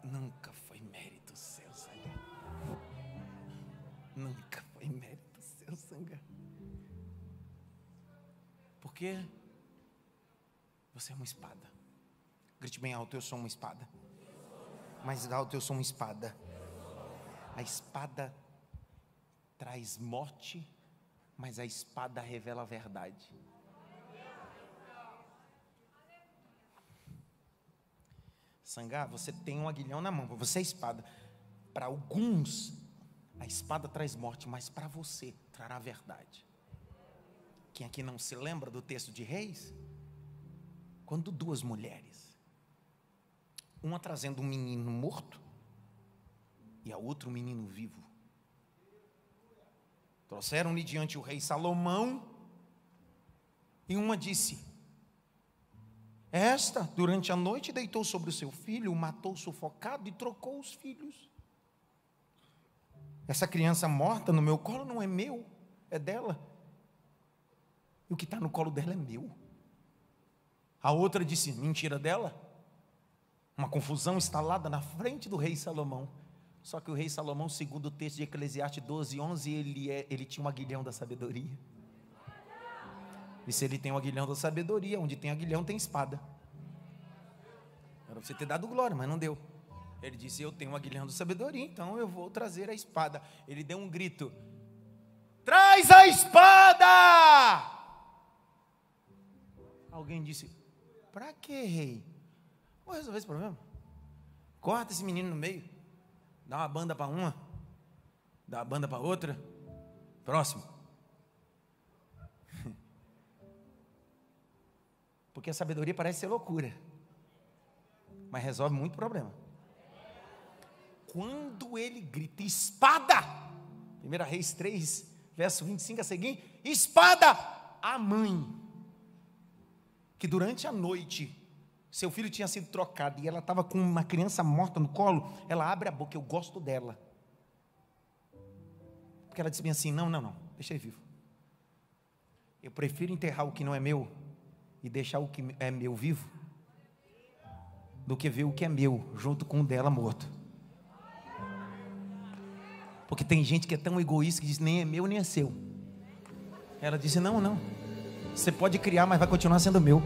Não Porque você é uma espada. Grite bem alto, eu sou uma espada. Mais alto, eu sou uma espada. A espada traz morte, mas a espada revela a verdade. Sangar, você tem um aguilhão na mão, você é espada. Para alguns, a espada traz morte, mas para você trará a verdade. Quem aqui não se lembra do texto de Reis? Quando duas mulheres, uma trazendo um menino morto e a outra um menino vivo, trouxeram-lhe diante o rei Salomão, e uma disse: esta, durante a noite, deitou sobre o seu filho, o matou sufocado e trocou os filhos. Essa criança morta no meu colo não é meu, é dela. E o que está no colo dela é meu. A outra disse: mentira dela. Uma confusão instalada na frente do rei Salomão. Só que o rei Salomão, segundo o texto de Eclesiastes 12:11, ele tinha um aguilhão da sabedoria. E se ele tem um aguilhão da sabedoria, onde tem aguilhão tem espada. Era para você ter dado glória, mas não deu. Ele disse: eu tenho um aguilhão da sabedoria, então eu vou trazer a espada. Ele deu um grito: traz a espada! Alguém disse: para que, rei? Vou resolver esse problema. Corta esse menino no meio, dá uma banda para uma, dá uma banda para outra. Próximo. Porque a sabedoria parece ser loucura, mas resolve muito problema. Quando ele grita: espada! 1 Reis 3, verso 25 a seguir: espada! A mãe, que durante a noite seu filho tinha sido trocado e ela estava com uma criança morta no colo, ela abre a boca: eu gosto dela. Porque ela disse bem assim: não, deixa ele vivo. Eu prefiro enterrar o que não é meu e deixar o que é meu vivo, do que ver o que é meu junto com o dela morto. Porque tem gente que é tão egoísta que diz: nem é meu nem é seu. Ela disse: não, você pode criar, mas vai continuar sendo meu.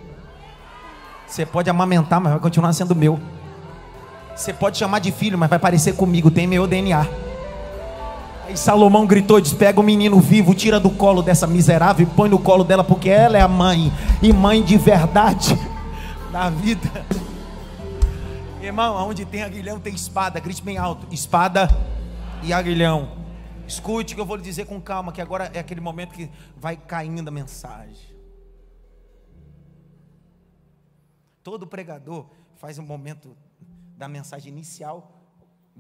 Você pode amamentar, mas vai continuar sendo meu. Você pode chamar de filho, mas vai parecer comigo, tem meu DNA. Aí Salomão gritou e disse: pega o menino vivo, tira do colo dessa miserável e põe no colo dela, porque ela é a mãe, e mãe de verdade na vida. Irmão, onde tem aguilhão tem espada. Grite bem alto: espada e aguilhão. Escute o que eu vou lhe dizer com calma, que agora é aquele momento que vai caindo a mensagem. Todo pregador faz um momento da mensagem inicial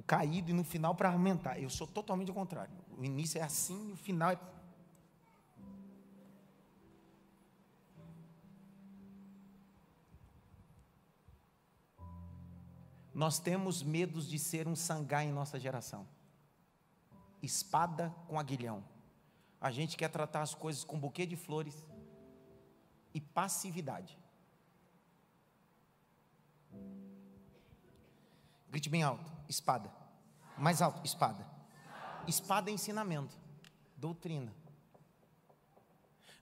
caído e no final para aumentar. Eu sou totalmente o contrário. O início é assim e o final é... Nós temos medo de ser um sangai em nossa geração. Espada com aguilhão. A gente quer tratar as coisas com buquê de flores e passividade. Grite bem alto: espada. Mais alto: espada. Espada é ensinamento, doutrina.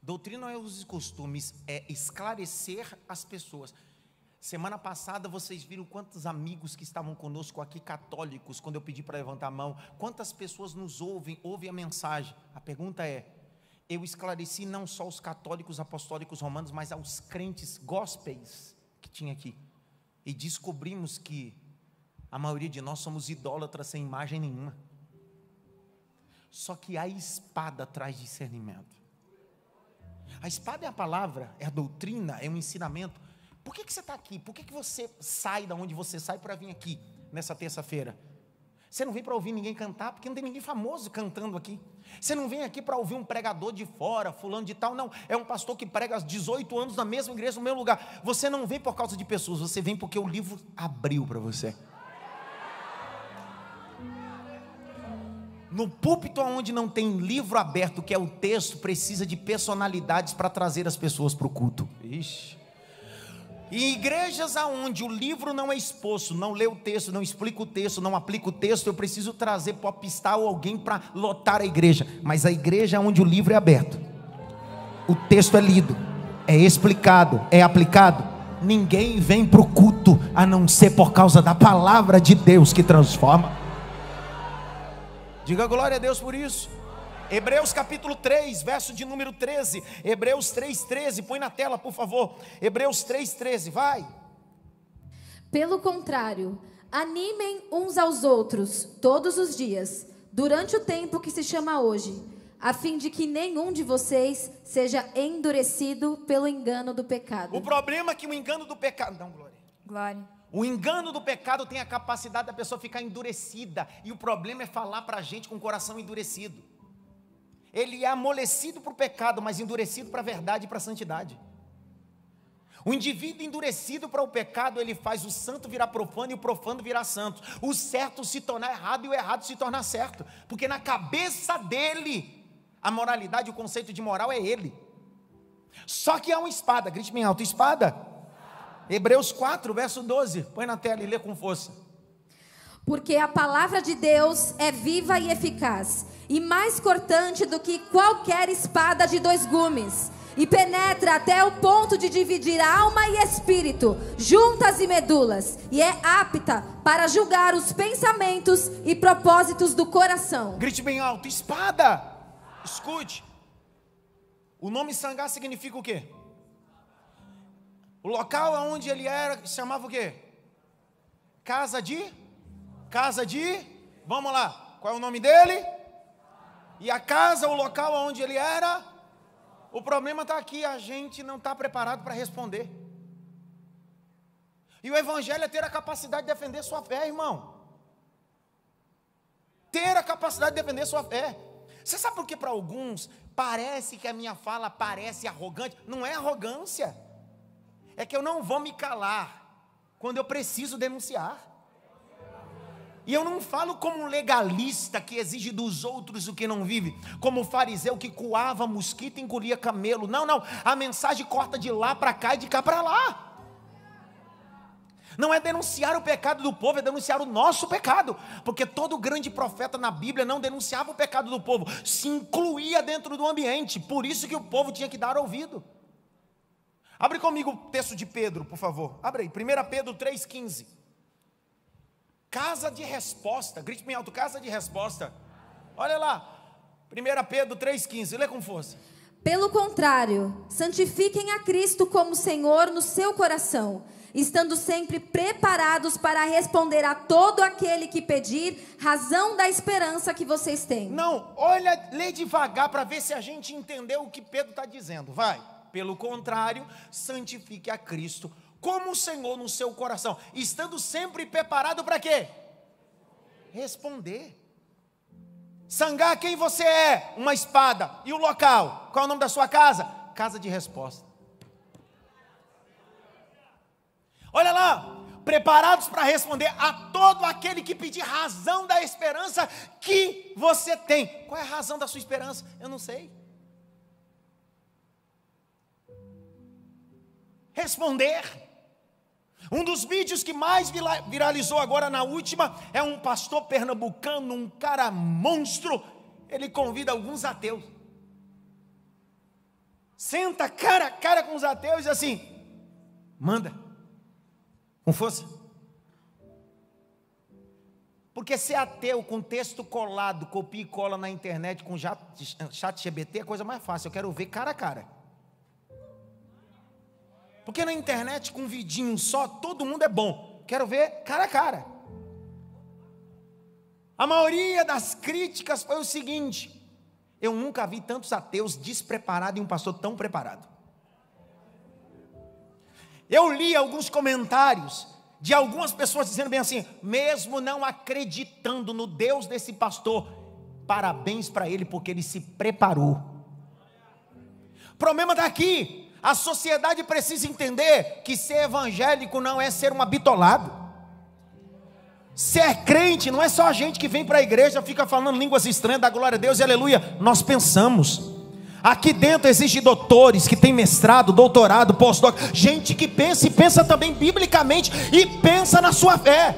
Doutrina não é os costumes, é esclarecer as pessoas. Semana passada vocês viram quantos amigos que estavam conosco aqui, católicos, quando eu pedi para levantar a mão. Quantas pessoas nos ouvem a mensagem. A pergunta é: eu esclareci não só os católicos apostólicos romanos, mas aos crentes gospels que tinha aqui. E descobrimos que a maioria de nós somos idólatras sem imagem nenhuma. Só que a espada traz discernimento. A espada é a palavra, é a doutrina, é um ensinamento. Por que você está aqui? Por que você sai da onde você sai para vir aqui nessa terça-feira? Você não vem para ouvir ninguém cantar, porque não tem ninguém famoso cantando aqui. Você não vem aqui para ouvir um pregador de fora, fulano de tal, não. É um pastor que prega há 18 anos na mesma igreja, no mesmo lugar. Você não vem por causa de pessoas, você vem porque o livro abriu para você. No púlpito onde não tem livro aberto, que é o texto, precisa de personalidades para trazer as pessoas para o culto. Ixi. Em igrejas onde o livro não é exposto, não lê o texto, não explica o texto, não aplica o texto, eu preciso trazer popstar ou alguém para lotar a igreja. Mas a igreja onde o livro é aberto, o texto é lido, é explicado, é aplicado, ninguém vem para o culto a não ser por causa da palavra de Deus que transforma. Diga glória a Deus por isso. Hebreus capítulo 3, verso de número 13. Hebreus 3:13, põe na tela por favor. Hebreus 3:13, vai. Pelo contrário, animem uns aos outros todos os dias, durante o tempo que se chama hoje, a fim de que nenhum de vocês seja endurecido pelo engano do pecado. O problema é que o engano do pecado... Não, glória. Glória. O engano do pecado tem a capacidade da pessoa ficar endurecida. E o problema é falar para a gente com o coração endurecido. Ele é amolecido para o pecado, mas endurecido para a verdade e para a santidade. O indivíduo endurecido para o pecado, ele faz o santo virar profano e o profano virar santo. O certo se tornar errado e o errado se tornar certo. Porque na cabeça dele, a moralidade, o conceito de moral é ele. Só que há uma espada, grite bem alto, espada. Hebreus 4, verso 12, põe na tela e lê com força. Porque a palavra de Deus é viva e eficaz, e mais cortante do que qualquer espada de 2 gumes, e penetra até o ponto de dividir alma e espírito, juntas e medulas, e é apta para julgar os pensamentos e propósitos do coração. Grite bem alto, espada. Escute. O nome Sangá significa o quê? O local onde ele era, chamava o quê? Casa de, vamos lá, qual é o nome dele? E a casa, o local onde ele era? O problema está aqui, a gente não está preparado para responder. E o evangelho é ter a capacidade de defender sua fé, irmão. Ter a capacidade de defender sua fé. Você sabe por que para alguns parece que a minha fala parece arrogante? Não é arrogância. É que eu não vou me calar quando eu preciso denunciar. E eu não falo como um legalista que exige dos outros o que não vive, como o fariseu que coava mosquito e engolia camelo. Não, não, a mensagem corta de lá para cá e de cá para lá. Não é denunciar o pecado do povo, é denunciar o nosso pecado. Porque todo grande profeta na Bíblia não denunciava o pecado do povo, se incluía dentro do ambiente. Por isso que o povo tinha que dar ouvido. Abre comigo o texto de Pedro, por favor. Abre aí, 1 Pedro 3,15. Casa de resposta, grite bem alto, casa de resposta. Olha lá, 1 Pedro 3,15, lê com força. Pelo contrário, santifiquem a Cristo como Senhor no seu coração, estando sempre preparados para responder a todo aquele que pedir razão da esperança que vocês têm. Não, olha, lê devagar para ver se a gente entendeu o que Pedro está dizendo, vai. Pelo contrário, santifique a Cristo como o Senhor no seu coração, estando sempre preparado para quê? Responder. Sangá, quem você é? Uma espada. E o local? Qual é o nome da sua casa? Casa de resposta. Olha lá, preparados para responder a todo aquele que pedir razão da esperança que você tem. Qual é a razão da sua esperança? Eu não sei. Responder. Um dos vídeos que mais viralizou agora na última é um pastor pernambucano, um cara monstro. Ele convida alguns ateus, senta cara a cara com os ateus e diz assim: manda, com força. Porque ser ateu com texto colado, copia e cola na internet com chat GPT é a coisa mais fácil. Eu quero ver cara a cara. Porque na internet, com um vidinho só, todo mundo é bom. Quero ver cara a cara. A maioria das críticas foi o seguinte: eu nunca vi tantos ateus despreparados e um pastor tão preparado. Eu li alguns comentários de algumas pessoas dizendo bem assim: mesmo não acreditando no Deus desse pastor, parabéns para ele, porque ele se preparou. O problema está aqui. A sociedade precisa entender que ser evangélico não é ser um bitolado. Ser crente não é só a gente que vem para a igreja, fica falando línguas estranhas, dá glória a Deus e aleluia. Nós pensamos. Aqui dentro existem doutores que têm mestrado, doutorado, pós-doc, gente que pensa e pensa também biblicamente e pensa na sua fé.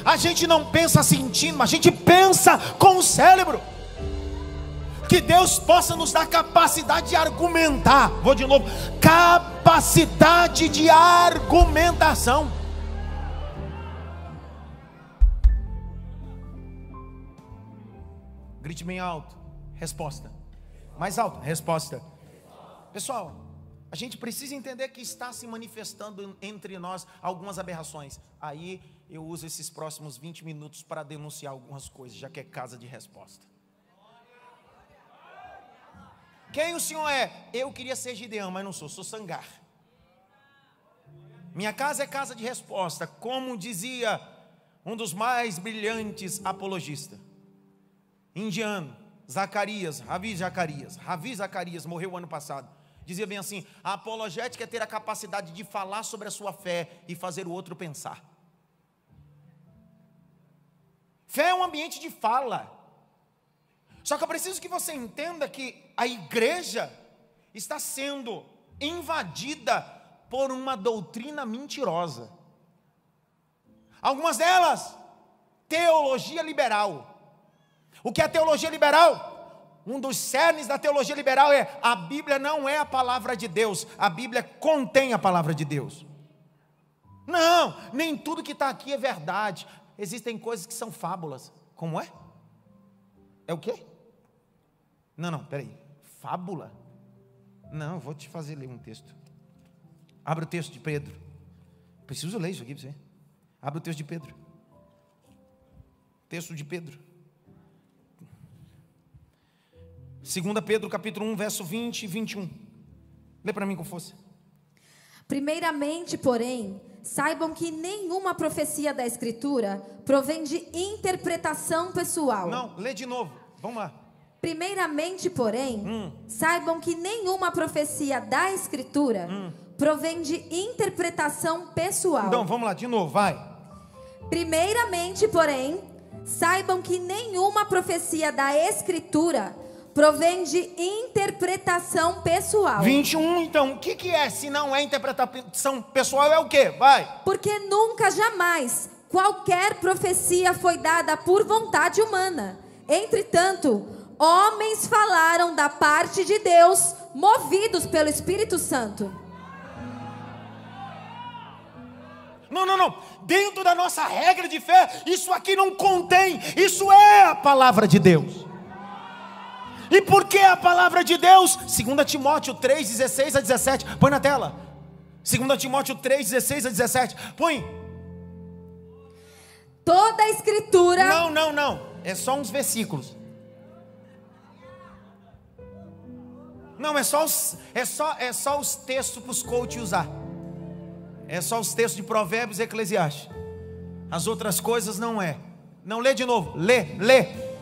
A gente não pensa sentindo, mas a gente pensa com o cérebro. Que Deus possa nos dar capacidade de argumentar. Vou de novo: capacidade de argumentação. Grite bem alto. Resposta. Mais alto. Resposta. Pessoal, a gente precisa entender que está se manifestando entre nós algumas aberrações. Aí eu uso esses próximos 20 minutos para denunciar algumas coisas, já que é casa de resposta. Quem o senhor é? Eu queria ser Gideão, mas não sou Sangar. Minha casa é casa de resposta, como dizia um dos mais brilhantes apologistas, indiano, Zacarias, Ravi Zacarias, morreu ano passado. Dizia bem assim: a apologética é ter a capacidade de falar sobre a sua fé e fazer o outro pensar. Fé é um ambiente de fala. Só que eu preciso que você entenda que a igreja está sendo invadida por uma doutrina mentirosa. Algumas delas, teologia liberal. O que é teologia liberal? Um dos cernes da teologia liberal é: a Bíblia não é a palavra de Deus, a Bíblia contém a palavra de Deus. Não, nem tudo que está aqui é verdade. Existem coisas que são fábulas. Como é? É o quê? Não, peraí. Fábula? Não, vou te fazer ler um texto. Abre o texto de Pedro. Preciso ler isso aqui para você. Abre o texto de Pedro. Texto de Pedro. 2 Pedro capítulo 1, verso 20 e 21. Lê para mim com força. Primeiramente, porém, saibam que nenhuma profecia da Escritura provém de interpretação pessoal. Não, lê de novo. Vamos lá. Primeiramente, porém, saibam que nenhuma profecia da Escritura provém de interpretação pessoal. Então, vamos lá, de novo, vai. Primeiramente, porém, saibam que nenhuma profecia da Escritura provém de interpretação pessoal. 21, então, o que é? Se não é interpretação pessoal, é o quê? Vai. Porque nunca, jamais, qualquer profecia foi dada por vontade humana. Entretanto, homens falaram da parte de Deus, movidos pelo Espírito Santo. Não. Dentro da nossa regra de fé, isso aqui não contém. Isso é a palavra de Deus. E por que a palavra de Deus? 2 Timóteo 3, 16 a 17. Põe na tela. 2 Timóteo 3, 16 a 17. Põe. Toda a Escritura... Não. É só uns versículos. Não, é só os textos para os coaches usar. É só os textos de Provérbios e Eclesiastes. As outras coisas não é. Não, lê de novo. Lê.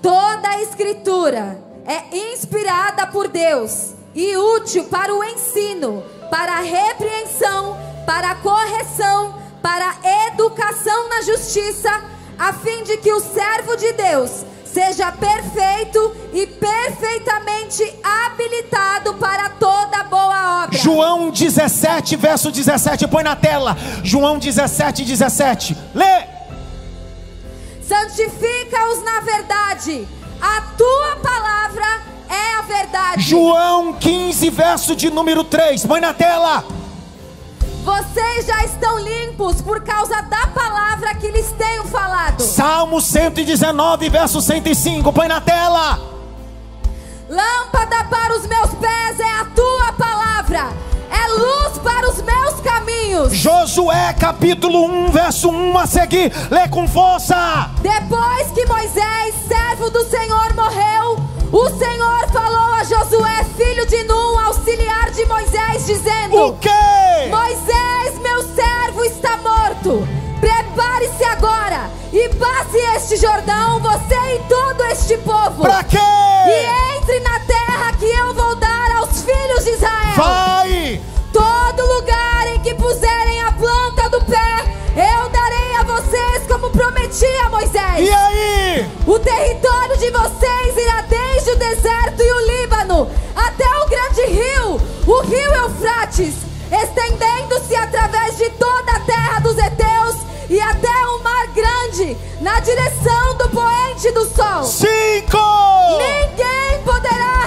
Toda a Escritura é inspirada por Deus e útil para o ensino, para a repreensão, para a correção, para a educação na justiça, a fim de que o servo de Deus seja perfeito e perfeitamente habilitado para toda boa obra. João 17, verso 17, põe na tela. João 17, 17. Lê. Santifica-os na verdade, a tua palavra é a verdade. João 15, verso de número 3, põe na tela. Vocês já estão limpos por causa da palavra que lhes tenho falado. Salmo 119, verso 105, põe na tela. Lâmpada para os meus pés é a tua palavra, é luz para os meus caminhos. Josué capítulo 1, verso 1 a seguir, lê com força. Depois que Moisés, servo do Senhor, morreu, o Senhor falou a Josué, filho de Nun, auxiliar de Moisés, dizendo: o quê? Moisés, meu servo, está morto. Prepare-se agora e passe este Jordão, você e todo este povo. Para quê? E entre na terra que eu vou dar aos filhos de Israel. Vai! Todo lugar em que puserem a planta do pé, eu darei a vocês como prometi a Moisés. E aí? O território de vocês irá desde o deserto e o Líbano até o grande rio, o rio Eufrates, estendendo-se através de toda a terra dos heteus e até o mar grande, na direção do poente do sol. 5. Ninguém poderá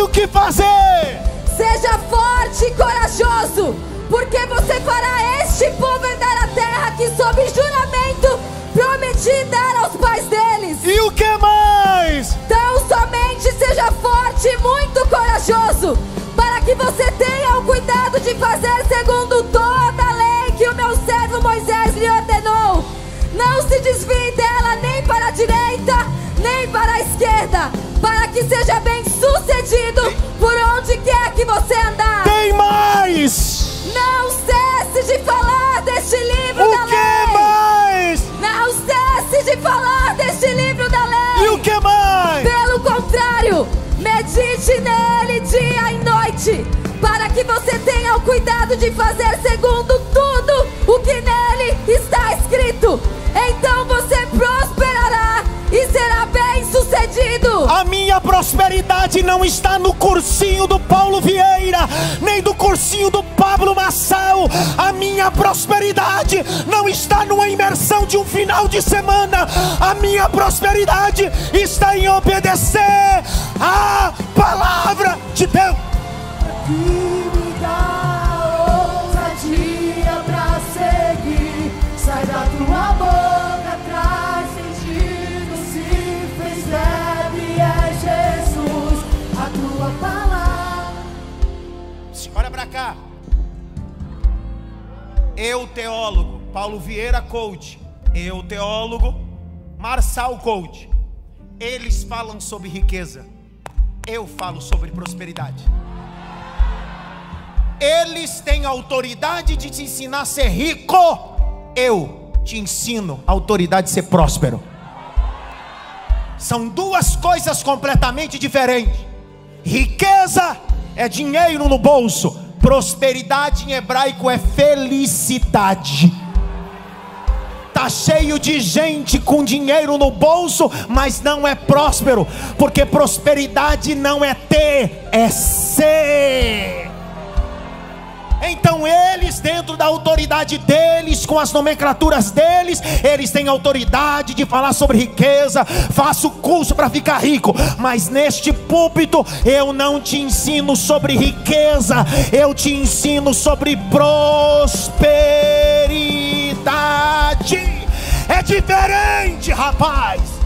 o que fazer. Seja forte e corajoso, porque você fará este povo herdar a terra que sob juramento prometi dar aos pais deles. E o que mais? Então somente seja forte e muito corajoso, para que você tenha o cuidado de fazer segundo toda a lei que o meu servo Moisés lhe ordenou. Não se desvie dela nem para a direita, nem para a esquerda, para que seja bem sucedido por onde quer que você andar. Tem mais! Não cesse de falar deste livro da O que lei. mais? Não cesse de falar deste livro da lei. E o que mais? Pelo contrário, medite nele dia e noite, para que você tenha o cuidado de fazer segundo tudo o que nele está escrito. Então você prosperará e será bem sucedido. A minha prosperidade não está no cursinho do Paulo Vieira, nem do cursinho do Pablo Massal. A minha prosperidade não está numa imersão de um final de semana. A minha prosperidade está em obedecer a palavra de Deus. Que me dá ousadia pra seguir. Sai da tua boca, traz sentido. Se fez leve é Jesus, a tua palavra. Olha pra cá. Eu, teólogo, Paulo Vieira, coach. Eu, teólogo, Marçal, coach. Eles falam sobre riqueza. Eu falo sobre prosperidade. Eles têm autoridade de te ensinar a ser rico. Eu te ensino a autoridade de ser próspero. São duas coisas completamente diferentes. Riqueza é dinheiro no bolso. Prosperidade em hebraico é felicidade. Tá cheio de gente com dinheiro no bolso, mas não é próspero, porque prosperidade não é ter, é ser. Então eles, dentro da autoridade deles, com as nomenclaturas deles, eles têm autoridade de falar sobre riqueza. Faço curso para ficar rico, mas neste púlpito eu não te ensino sobre riqueza, eu te ensino sobre prosperidade. É diferente, rapaz.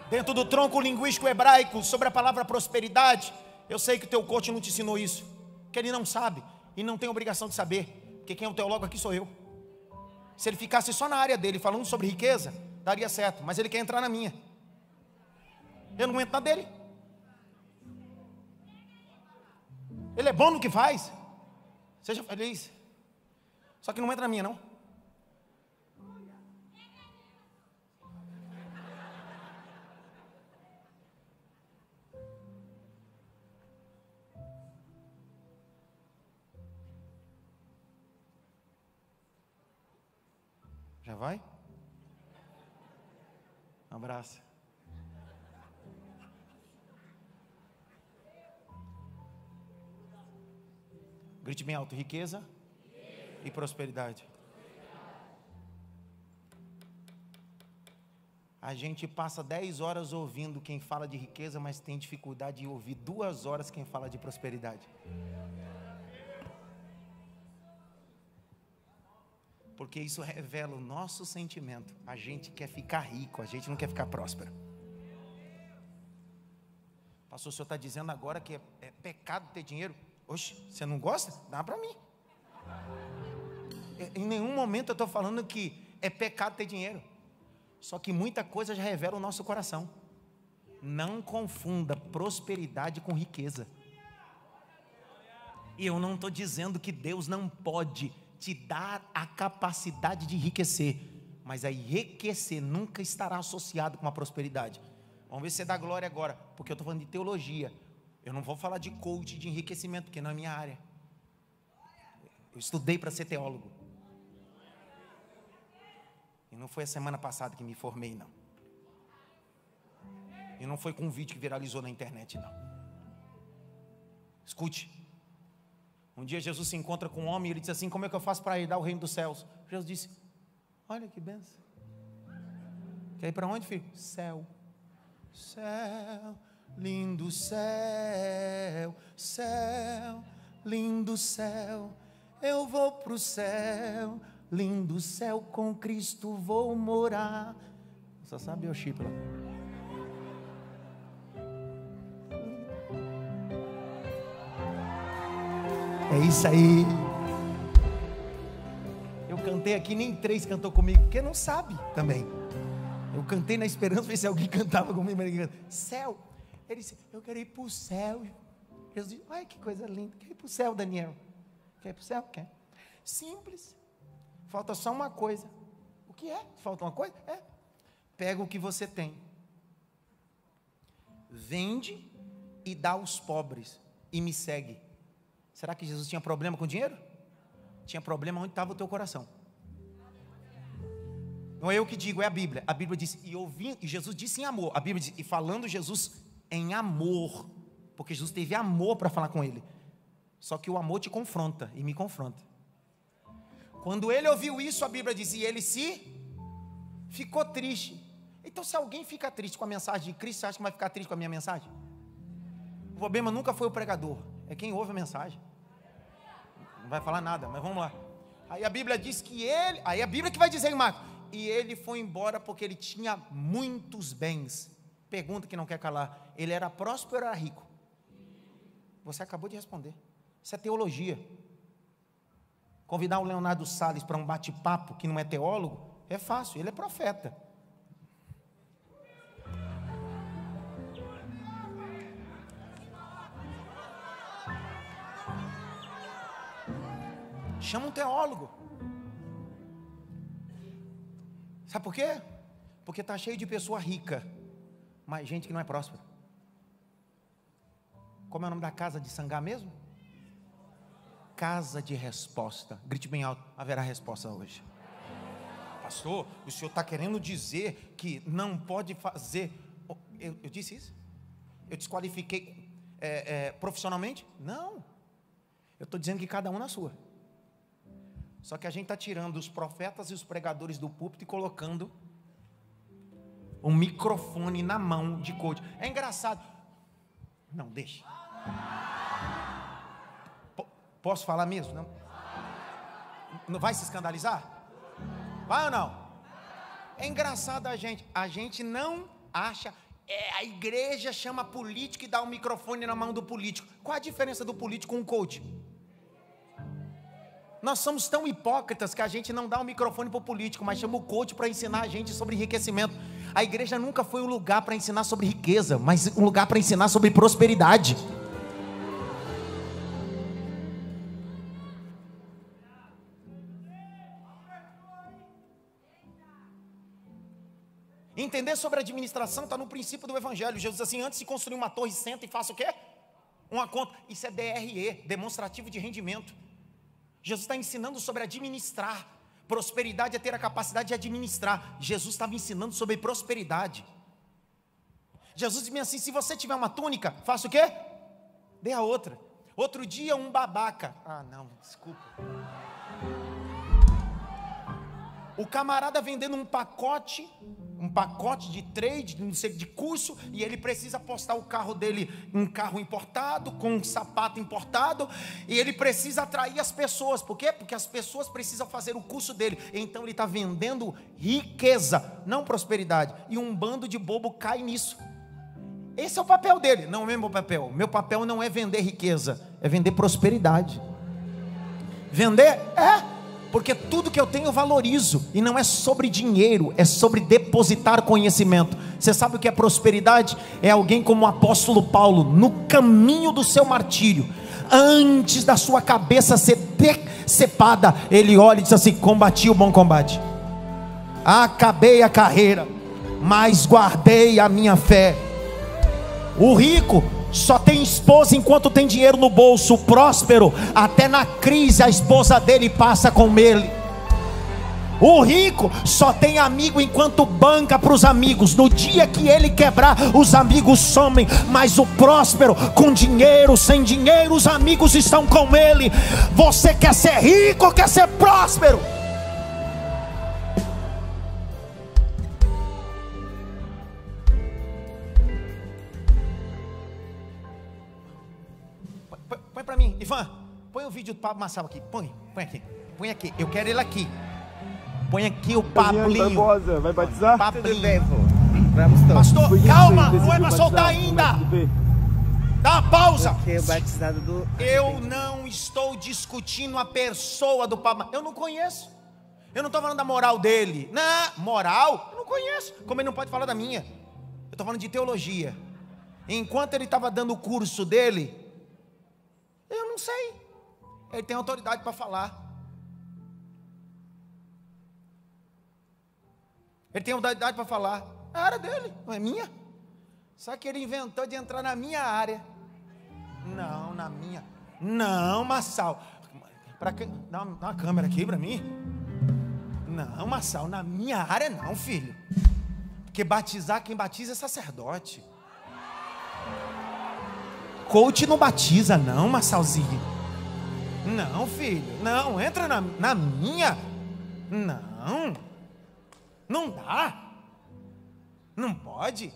Dentro do tronco linguístico hebraico, sobre a palavra prosperidade, eu sei que o teu coach não te ensinou isso, que ele não sabe e não tem obrigação de saber, porque quem é o teólogo aqui sou eu. Se ele ficasse só na área dele falando sobre riqueza, daria certo, mas ele quer entrar na minha. Eu não aguento na dele. Ele é bom no que faz, seja feliz, só que não entra na minha não. Já vai? Um abraço. Grite bem alto: riqueza e prosperidade. A gente passa 10 horas ouvindo quem fala de riqueza, mas tem dificuldade de ouvir 2 horas quem fala de prosperidade. Porque isso revela o nosso sentimento. A gente quer ficar rico, a gente não quer ficar próspero. Pastor, o senhor está dizendo agora que é pecado ter dinheiro? Oxe, você não gosta? Dá para mim. Em nenhum momento eu estou falando que é pecado ter dinheiro. Só que muita coisa já revela o nosso coração. Não confunda prosperidade com riqueza. E eu não estou dizendo que Deus não pode te dar a capacidade de enriquecer, mas a enriquecer nunca estará associado com a prosperidade. Vamos ver se você dá glória agora, porque eu estou falando de teologia. Eu não vou falar de coach de enriquecimento, porque não é minha área. Eu estudei para ser teólogo. E não foi a semana passada que me formei, não. E não foi com um vídeo que viralizou na internet, não. Escute. Um dia Jesus se encontra com um homem e ele diz assim: como é que eu faço para herdar o reino dos céus? Jesus disse: olha que benção. Quer ir para onde, filho? Céu. Céu, lindo céu, céu, lindo céu. Eu vou pro céu, lindo céu, com Cristo vou morar. Só sabe o Chipla. É isso aí. Eu cantei aqui, nem 3 cantou comigo, porque não sabe também. Eu cantei na esperança, ver se alguém cantava comigo. Céu. Ele disse, eu quero ir para o céu. Jesus disse, ai que coisa linda. Quer ir para o céu, Daniel? Quer ir para o céu? Quer. Simples. Falta só uma coisa. O que é? Falta uma coisa? É. Pega o que você tem. Vende e dá aos pobres. E me segue. Será que Jesus tinha problema com dinheiro? Tinha problema onde estava o teu coração. Não é eu que digo, é a Bíblia. A Bíblia diz, e Jesus disse em amor. A Bíblia diz, e falando Jesus em amor. Porque Jesus teve amor para falar com ele. Só que o amor te confronta e me confronta. Quando ele ouviu isso, a Bíblia diz, e ele ficou triste. Então se alguém fica triste com a mensagem de Cristo, você acha que vai ficar triste com a minha mensagem? O problema nunca foi o pregador, é quem ouve a mensagem. Não vai falar nada, mas vamos lá. Aí a Bíblia diz que ele, aí a Bíblia que vai dizer em Marcos, e ele foi embora porque ele tinha muitos bens. Pergunta que não quer calar, ele era próspero ou era rico? Você acabou de responder. Isso é teologia. Convidar o Leonardo Salles para um bate-papo, que não é teólogo, é fácil, ele é profeta. Chama um teólogo. Sabe por quê? Porque está cheio de pessoa rica, mas gente que não é próspera. Como é o nome da casa de Sangá mesmo? Casa de resposta. Grite bem alto, haverá resposta hoje. Pastor, o senhor está querendo dizer que não pode fazer... Eu disse isso? Eu desqualifiquei profissionalmente? Não. Eu estou dizendo que cada um na sua. Só que a gente está tirando os profetas e os pregadores do púlpito e colocando um microfone na mão de coach. É engraçado. Não, deixa. Posso falar mesmo? Não? Não vai se escandalizar? Vai ou não? É engraçado a gente não acha... a igreja chama político e dá um microfone na mão do político. Qual a diferença do político com um coach? Nós somos tão hipócritas que a gente não dá um microfone para o político, mas chama o coach para ensinar a gente sobre enriquecimento. A igreja nunca foi um lugar para ensinar sobre riqueza, mas um lugar para ensinar sobre prosperidade. Entender sobre administração está no princípio do Evangelho. Jesus diz assim, antes de construir uma torre, senta e faça o quê? Uma conta. Isso é DRE, demonstrativo de rendimento. Jesus está ensinando sobre administrar. Prosperidade é ter a capacidade de administrar. Jesus estava ensinando sobre prosperidade. Jesus disse assim, se você tiver uma túnica, faça o quê? Dê a outra. Outro dia um babaca. Ah não, desculpa. O camarada vendendo um pacote de trade, não sei, de curso, e ele precisa postar o carro dele, um carro importado, com um sapato importado, e ele precisa atrair as pessoas. Por quê? Porque as pessoas precisam fazer o curso dele. Então ele está vendendo riqueza, não prosperidade, e um bando de bobo cai nisso. Esse é o papel dele, não é meu papel. Meu papel não é vender riqueza, é vender prosperidade. Vender porque tudo que eu tenho eu valorizo, e não é sobre dinheiro, é sobre depositar conhecimento. Você sabe o que é prosperidade? É alguém como o apóstolo Paulo, no caminho do seu martírio, antes da sua cabeça ser decepada, ele olha e diz assim, combati o bom combate, acabei a carreira, mas guardei a minha fé. O rico só tem esposa enquanto tem dinheiro no bolso. O próspero, até na crise a esposa dele passa com ele. O rico só tem amigo enquanto banca para os amigos. No dia que ele quebrar, os amigos somem. Mas o próspero, com dinheiro, sem dinheiro, os amigos estão com ele. Você quer ser rico ou quer ser próspero? para mim. Ivan, põe o vídeo do Pablo Marçal aqui. Põe aqui. Eu quero ele aqui. Põe aqui o Pablinho. Vai batizar? Pablinho. Vamos todos. Pastor, calma, não é para soltar ainda. Dá uma pausa. Porque o batizado do... Eu não estou discutindo a pessoa do Pablo. Eu não conheço. Eu não estou falando da moral dele. Não, moral, eu não conheço. Como ele não pode falar da minha. Eu estou falando de teologia. Enquanto ele estava dando o curso dele, eu não sei. Ele tem autoridade para falar. Ele tem autoridade para falar. É a área dele, não é minha. Só que ele inventou de entrar na minha área. Não, na minha. Não, Marçal. Para que? Dá uma câmera aqui para mim. Não, Marçal, na minha área não, filho. Porque batizar, quem batiza é sacerdote. Coach não batiza não, Marçalzinho. Não, filho. Não, entra na minha. Não. Não dá. Não pode.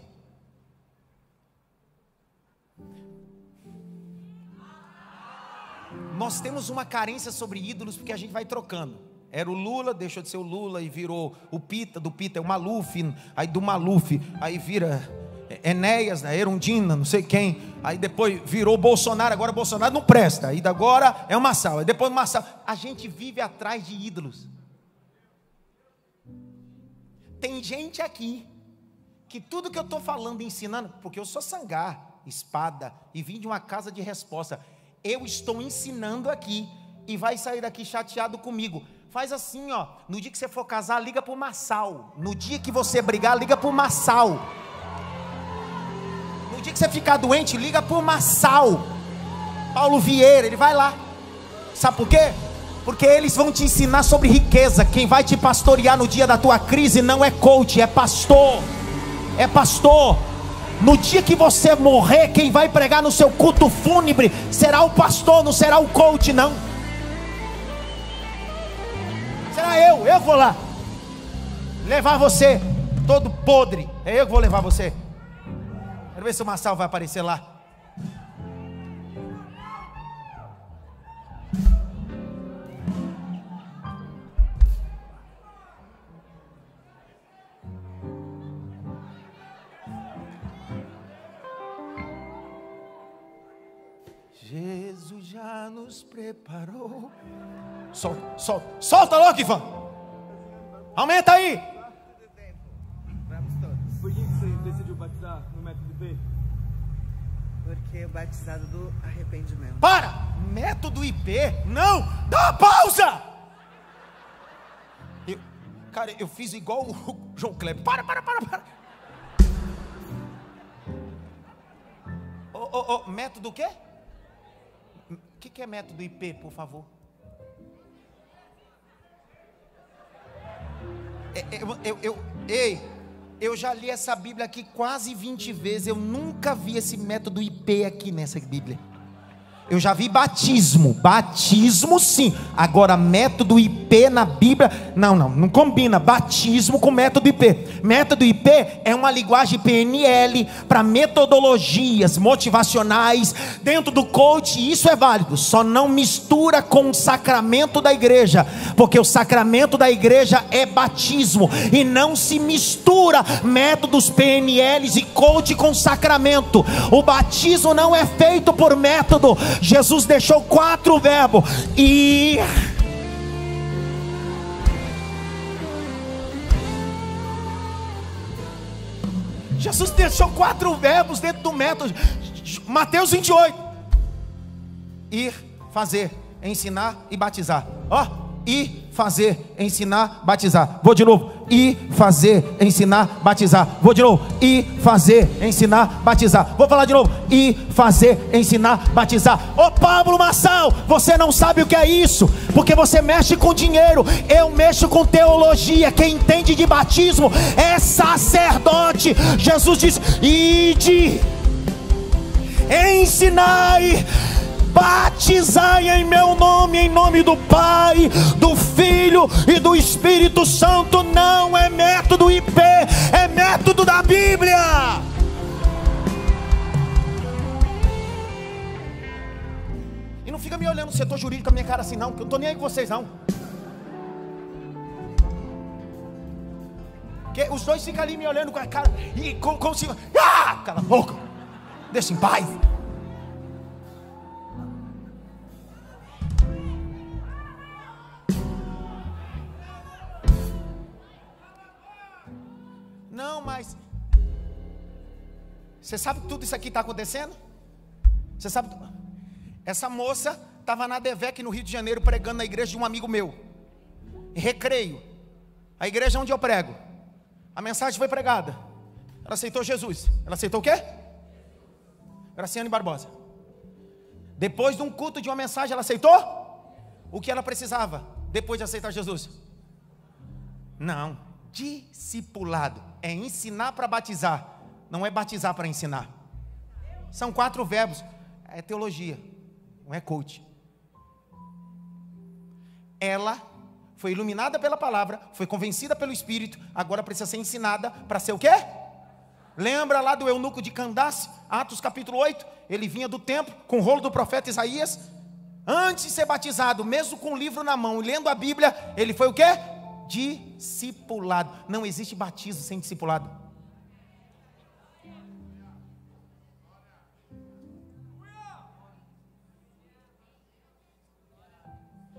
Nós temos uma carência sobre ídolos porque a gente vai trocando. Era o Lula, deixou de ser o Lula e virou o Pita, do Pita é o Maluf, aí do Maluf, aí vira Enéas, né, Erundina, não sei quem, aí depois virou Bolsonaro, agora Bolsonaro não presta, aí agora é o Marçal, aí depois o Marçal. A gente vive atrás de ídolos. Tem gente aqui que tudo que eu estou falando e ensinando, porque eu sou sangar, espada, e vim de uma casa de resposta, eu estou ensinando aqui, e vai sair daqui chateado comigo. Faz assim, ó, no dia que você for casar, liga para o Marçal. No dia que você brigar, liga para o Marçal. No dia que você ficar doente, liga para o Marçal. Paulo Vieira, ele vai lá. Sabe por quê? Porque eles vão te ensinar sobre riqueza. Quem vai te pastorear no dia da tua crise não é coach, é pastor. É pastor. No dia que você morrer, quem vai pregar no seu culto fúnebre será o pastor, não será o coach, não. Será eu vou lá levar você todo podre. É eu que vou levar você. Quero ver se o Marçal vai aparecer lá. Jesus já nos preparou. Solta logo, Ivan. Aumenta aí. Vamos todos. Por que você decidiu batizar no método IP? Porque o batizado do arrependimento. Para! Método IP? Não! Dá uma pausa! Cara, eu fiz igual o João Kleber. Para. Método o quê? O que é método IP, por favor? Eu já li essa Bíblia aqui quase 20 vezes. Eu nunca vi esse método IP aqui nessa Bíblia. Eu já vi batismo sim. Agora método IP na Bíblia, não combina batismo com método IP. Método IP é uma linguagem PNL para metodologias motivacionais dentro do coach, e isso é válido. Só não mistura com o sacramento da igreja, porque o sacramento da igreja é batismo, e não se mistura métodos PNLs e coach com sacramento. O batismo não é feito por método. Jesus deixou 4 verbos: ir, Jesus deixou 4 verbos dentro do método. Mateus 28: ir, fazer, ensinar e batizar. Ir, fazer, ensinar, batizar. Vou de novo: ir, fazer, ensinar, batizar. Vou de novo: ir, fazer, ensinar, batizar. Vou falar de novo: ir, fazer, ensinar, batizar. Ô Pablo Marçal, você não sabe o que é isso, porque você mexe com dinheiro. Eu mexo com teologia. Quem entende de batismo é sacerdote. Jesus diz: ide, ensinai, batizai em meu nome, em nome do Pai, do Filho e do Espírito Santo. Não é método IP, é método da Bíblia. E não fica me olhando no setor jurídico com a minha cara assim não, que eu não tô nem aí com vocês não. Porque os dois ficam ali me olhando com a cara e como se... Ah, cala a boca, deixa em paz. Não, mas você sabe que tudo isso aqui está acontecendo? Você sabe? Essa moça estava na Devec no Rio de Janeiro pregando na igreja de um amigo meu. Recreio. A igreja onde eu prego. A mensagem foi pregada. Ela aceitou Jesus. Ela aceitou o quê? Graciane Barbosa. Depois de um culto de uma mensagem, ela aceitou o que ela precisava depois de aceitar Jesus? Não. Discipulado é ensinar para batizar, não é batizar para ensinar. São 4 verbos. É teologia, não é coach. Ela foi iluminada pela palavra, foi convencida pelo Espírito, agora precisa ser ensinada para ser o quê? Lembra lá do eunuco de Candace, Atos capítulo 8? Ele vinha do templo com o rolo do profeta Isaías. Antes de ser batizado, mesmo com o livro na mão, lendo a Bíblia, ele foi o quê? Discipulado. Não existe batismo sem discipulado.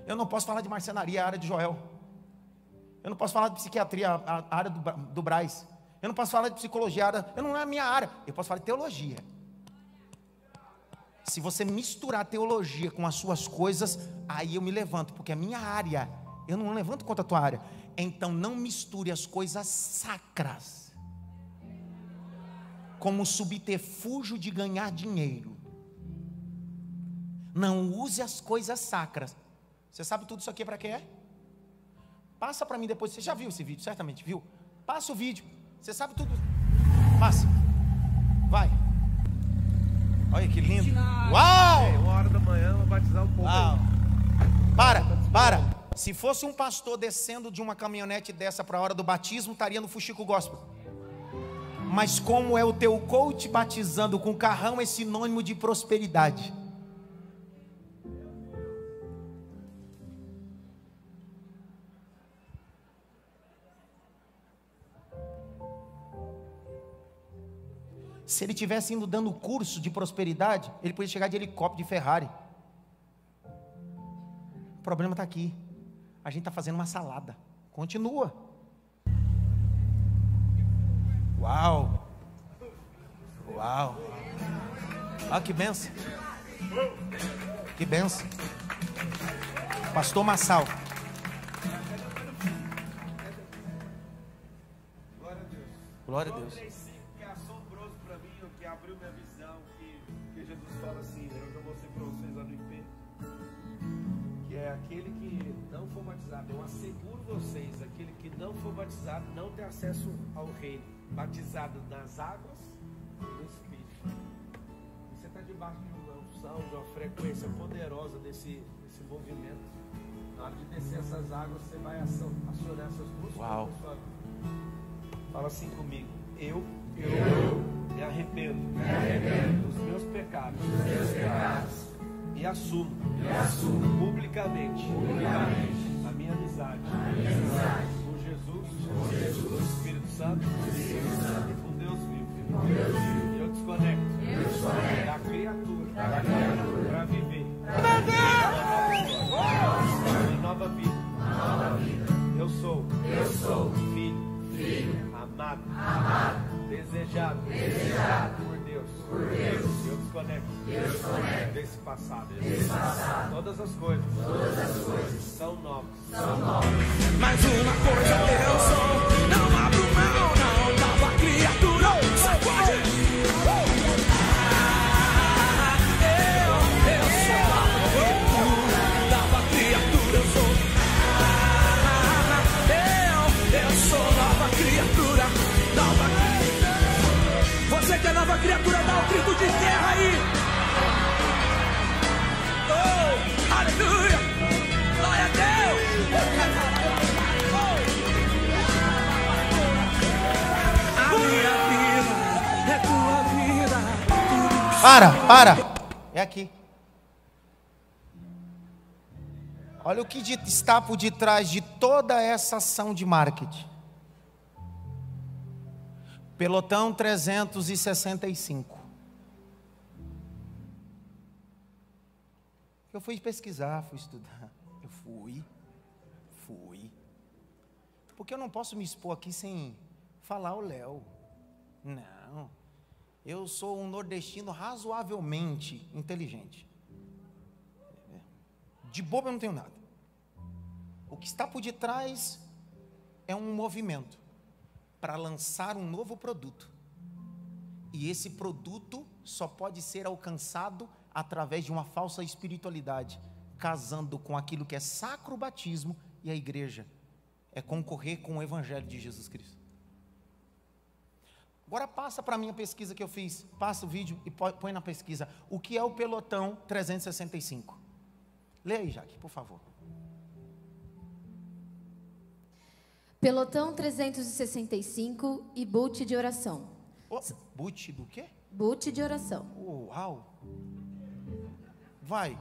Eu não posso falar de marcenaria, a área de Joel. Eu não posso falar de psiquiatria, a área do Braz. Eu não posso falar de psicologia, não é a minha área. Eu posso falar de teologia. Se você misturar teologia com as suas coisas, aí eu me levanto, porque a minha área, eu não levanto contra a tua área. Então não misture as coisas sacras como subterfúgio de ganhar dinheiro. Não use as coisas sacras. Você sabe tudo isso aqui para quê é? Passa para mim depois. Você já viu esse vídeo, certamente viu? Passa o vídeo. Você sabe tudo. Passa. Vai. Olha que lindo. Uau! 1h da manhã, vou batizar o povo. Uau. Para. Se fosse um pastor descendo de uma caminhonete dessa para a hora do batismo, estaria no Fuxico Gospel. Mas como é o teu coach batizando com carrão, é sinônimo de prosperidade. Se ele tivesse indo dando curso de prosperidade, ele podia chegar de helicóptero, de Ferrari. O problema está aqui. A gente está fazendo uma salada. Continua. Uau. Uau. Olha que benção. Que benção. Pastor Massal. Glória a Deus. Que é assombroso para mim, o que abriu minha visão, que Jesus fala assim, eu já mostrei para vocês lá no IP, que é aquele que não for batizado, eu asseguro vocês, aquele que não for batizado não tem acesso ao reino, batizado nas águas e no Espírito. E você está debaixo de uma unção, de uma frequência poderosa desse movimento. Na hora de descer essas águas, você vai acionar essas duas coisas na sua vida. Fala assim comigo, eu me arrependo dos meus pecados e assumo publicamente a minha amizade com Jesus, o Espírito Santo e com Deus vivo. E eu desconecto da criatura para viver em nova vida. Eu sou filho amado, desejado por Deus. Eu desconecto desse passado. Todas as coisas são novas. Mas uma coisa eu sou, não abro mão, não tava criatura, sacode. Eu sou nova criatura, eu sou. Eu sou nova criatura, nova criatura. Você que é nova criatura, dá um grito de guerra aí. Oh, aleluia, glória a Deus. A minha vida é tua vida. Para. É aqui. Olha o que está por detrás de toda essa ação de marketing. Pelotão 365. Eu fui pesquisar, fui estudar. Eu fui. Porque eu não posso me expor aqui sem falar o Léo. Não. Eu sou um nordestino razoavelmente inteligente. De bobo eu não tenho nada. O que está por detrás é um movimento para lançar um novo produto. E esse produto só pode ser alcançado através de uma falsa espiritualidade, casando com aquilo que é sacro batismo, e a igreja é concorrer com o evangelho de Jesus Cristo. Agora passa para a minha pesquisa que eu fiz, passa o vídeo e põe na pesquisa, o que é o Pelotão 365? Lê aí, Jaque, por favor. Pelotão 365 e boot de oração. Boot do quê? Boot de oração. Uau! Vai.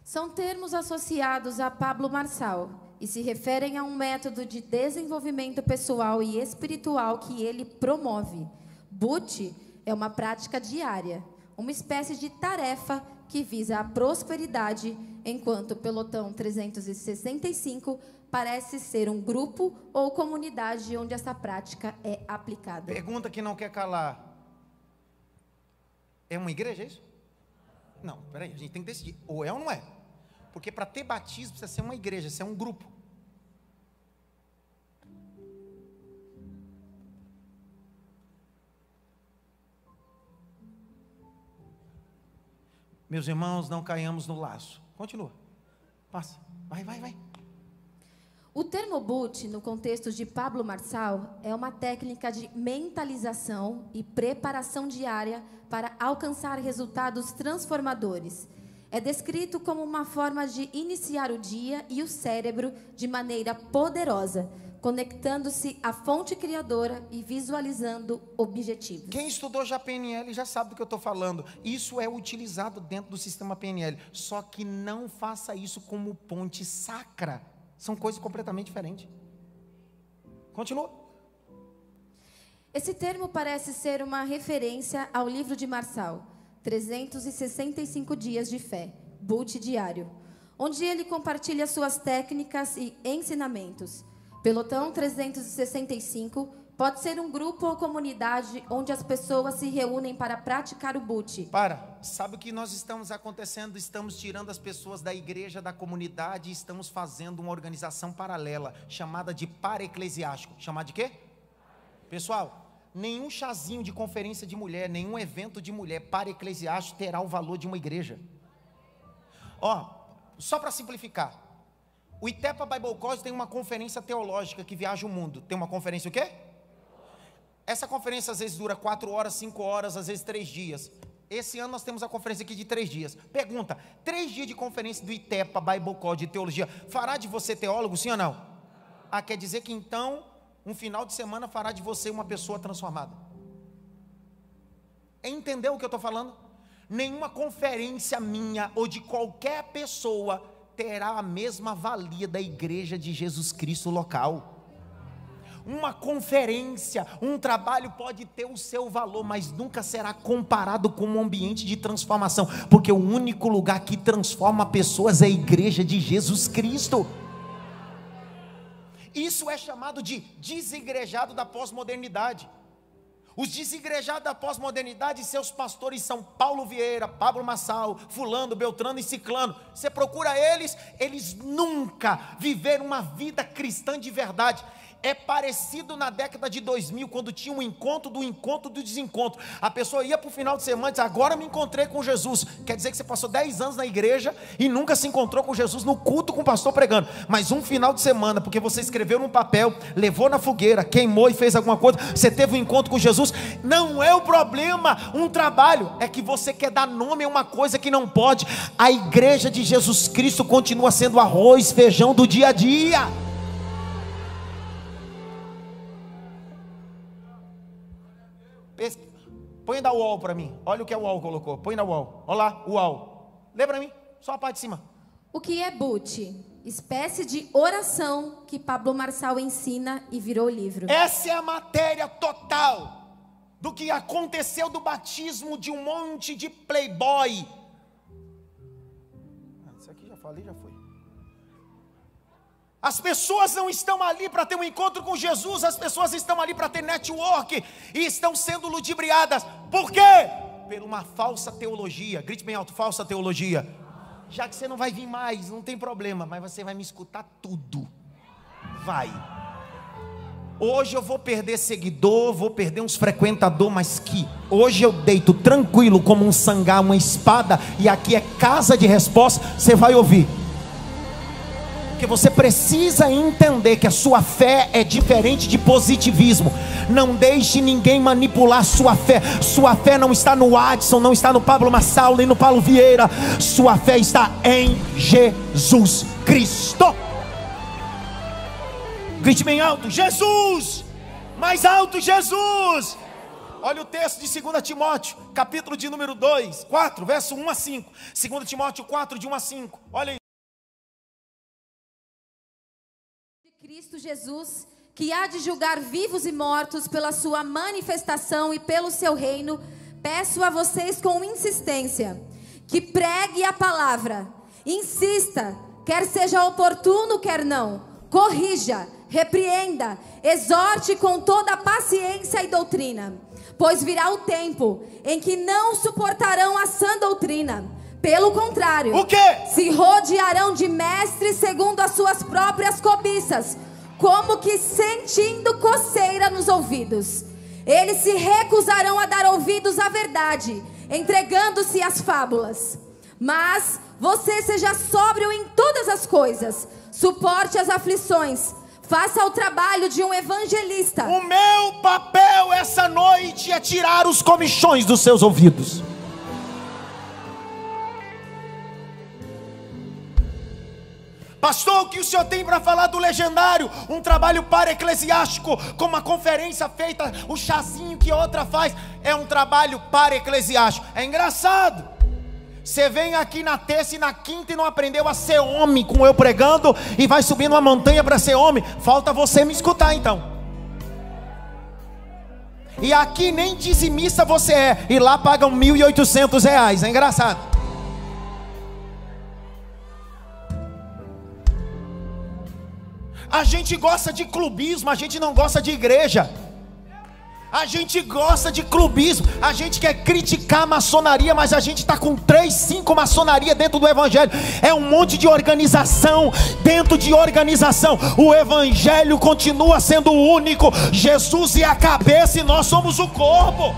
São termos associados a Pablo Marçal e se referem a um método de desenvolvimento pessoal e espiritual que ele promove. Boot é uma prática diária, uma espécie de tarefa que visa a prosperidade, enquanto o Pelotão 365 parece ser um grupo ou comunidade onde essa prática é aplicada. Pergunta que não quer calar. É uma igreja isso? Não, peraí, a gente tem que decidir. Ou é ou não é? Porque para ter batismo precisa ser uma igreja, ser um grupo. Meus irmãos, não caiamos no laço. Continua. Passa. Vai. O termo boot, no contexto de Pablo Marçal, é uma técnica de mentalização e preparação diária para alcançar resultados transformadores. É descrito como uma forma de iniciar o dia e o cérebro de maneira poderosa, conectando-se à fonte criadora e visualizando objetivos. Quem estudou já PNL já sabe do que eu estou falando. Isso é utilizado dentro do sistema PNL. Só que não faça isso como ponte sacra. São coisas completamente diferentes. Continua. Esse termo parece ser uma referência ao livro de Marçal, 365 dias de fé, boot diário, onde ele compartilha suas técnicas e ensinamentos. Pelotão 365 pode ser um grupo ou comunidade onde as pessoas se reúnem para praticar o boot. Sabe o que nós estamos acontecendo? Estamos tirando as pessoas da igreja, da comunidade, e estamos fazendo uma organização paralela, chamada de para-eclesiástico. Chamada de quê? Pessoal, nenhum chazinho de conferência de mulher, nenhum evento de mulher para-eclesiástico terá o valor de uma igreja. Só para simplificar, o Itepa Bible College tem uma conferência teológica que viaja o mundo. Tem uma conferência o quê? Essa conferência às vezes dura 4 horas, 5 horas, às vezes 3 dias. Esse ano nós temos a conferência aqui de 3 dias. Pergunta, 3 dias de conferência do Itepa Bible College de teologia fará de você teólogo, sim ou não? Quer dizer que então, um final de semana fará de você uma pessoa transformada. Entendeu o que eu estou falando? Nenhuma conferência minha ou de qualquer pessoa terá a mesma valia da igreja de Jesus Cristo local. Uma conferência, um trabalho pode ter o seu valor, mas nunca será comparado com um ambiente de transformação, porque o único lugar que transforma pessoas é a igreja de Jesus Cristo. Isso é chamado de desigrejado da pós-modernidade. Os desigrejados da pós-modernidade, seus pastores são Paulo Vieira, Pablo Marçal, fulano, beltrano e ciclano. Você procura eles, eles nunca viveram uma vida cristã de verdade. É parecido na década de 2000, quando tinha um encontro do desencontro. A pessoa ia para o final de semana e disse, agora me encontrei com Jesus. Quer dizer que você passou 10 anos na igreja e nunca se encontrou com Jesus no culto com o pastor pregando. Mas um final de semana, porque você escreveu num papel, levou na fogueira, queimou e fez alguma coisa, você teve um encontro com Jesus. Não é o problema, um trabalho. É que você quer dar nome a uma coisa que não pode. A igreja de Jesus Cristo continua sendo arroz, feijão do dia a dia. Põe da UOL para mim. Olha o que a UOL colocou. Põe na UOL. Olha lá, UOL. Lê para mim, só a parte de cima. O que é boot? espécie de oração que Pablo Marçal ensina e virou livro. Essa é a matéria total do que aconteceu do batismo de um monte de playboy. Isso aqui já falei, já foi. As pessoas não estão ali para ter um encontro com Jesus, as pessoas estão ali para ter network e estão sendo ludibriadas. Por quê? Por uma falsa teologia. Grite bem alto, falsa teologia. Já que você não vai vir mais, não tem problema, mas você vai me escutar tudo. Vai. Hoje eu vou perder seguidor, vou perder uns frequentadores, mas que hoje eu deito tranquilo como um sangá, uma espada, e aqui é casa de resposta, você vai ouvir. Porque você precisa entender que a sua fé é diferente de positivismo. Não deixe ninguém manipular sua fé. Sua fé não está no Adson, não está no Pablo Marçal, nem no Paulo Vieira. Sua fé está em Jesus Cristo. Grite bem alto, Jesus! Mais alto, Jesus! Olha o texto de 2 Timóteo, capítulo de número 4, verso 1 a 5. 2 Timóteo 4, de 1 a 5. Olha aí. Cristo Jesus, que há de julgar vivos e mortos pela sua manifestação e pelo seu reino, peço a vocês com insistência, que pregue a palavra, insista, quer seja oportuno, quer não, corrija, repreenda, exorte com toda a paciência e doutrina, pois virá o tempo em que não suportarão a sã doutrina. Pelo contrário, o quê? Se rodearão de mestres segundo as suas próprias cobiças, como que sentindo coceira nos ouvidos. Eles se recusarão a dar ouvidos à verdade, entregando-se às fábulas. Mas você seja sóbrio em todas as coisas, suporte as aflições, faça o trabalho de um evangelista. O meu papel essa noite é tirar os comichões dos seus ouvidos. Pastor, o que o senhor tem para falar do Legendário? Um trabalho para-eclesiástico, como uma conferência feita, o chazinho que outra faz, é um trabalho para-eclesiástico. É engraçado, você vem aqui na terça e na quinta e não aprendeu a ser homem com eu pregando, e vai subir uma montanha para ser homem, falta você me escutar então. E aqui nem dizimista você é, e lá pagam R$1.800, é engraçado. A gente gosta de clubismo, a gente não gosta de igreja. A gente gosta de clubismo, a gente quer criticar a maçonaria, mas a gente está com 3, 5 maçonaria dentro do evangelho. É um monte de organização dentro de organização. O evangelho continua sendo o único. Jesus é a cabeça e nós somos o corpo.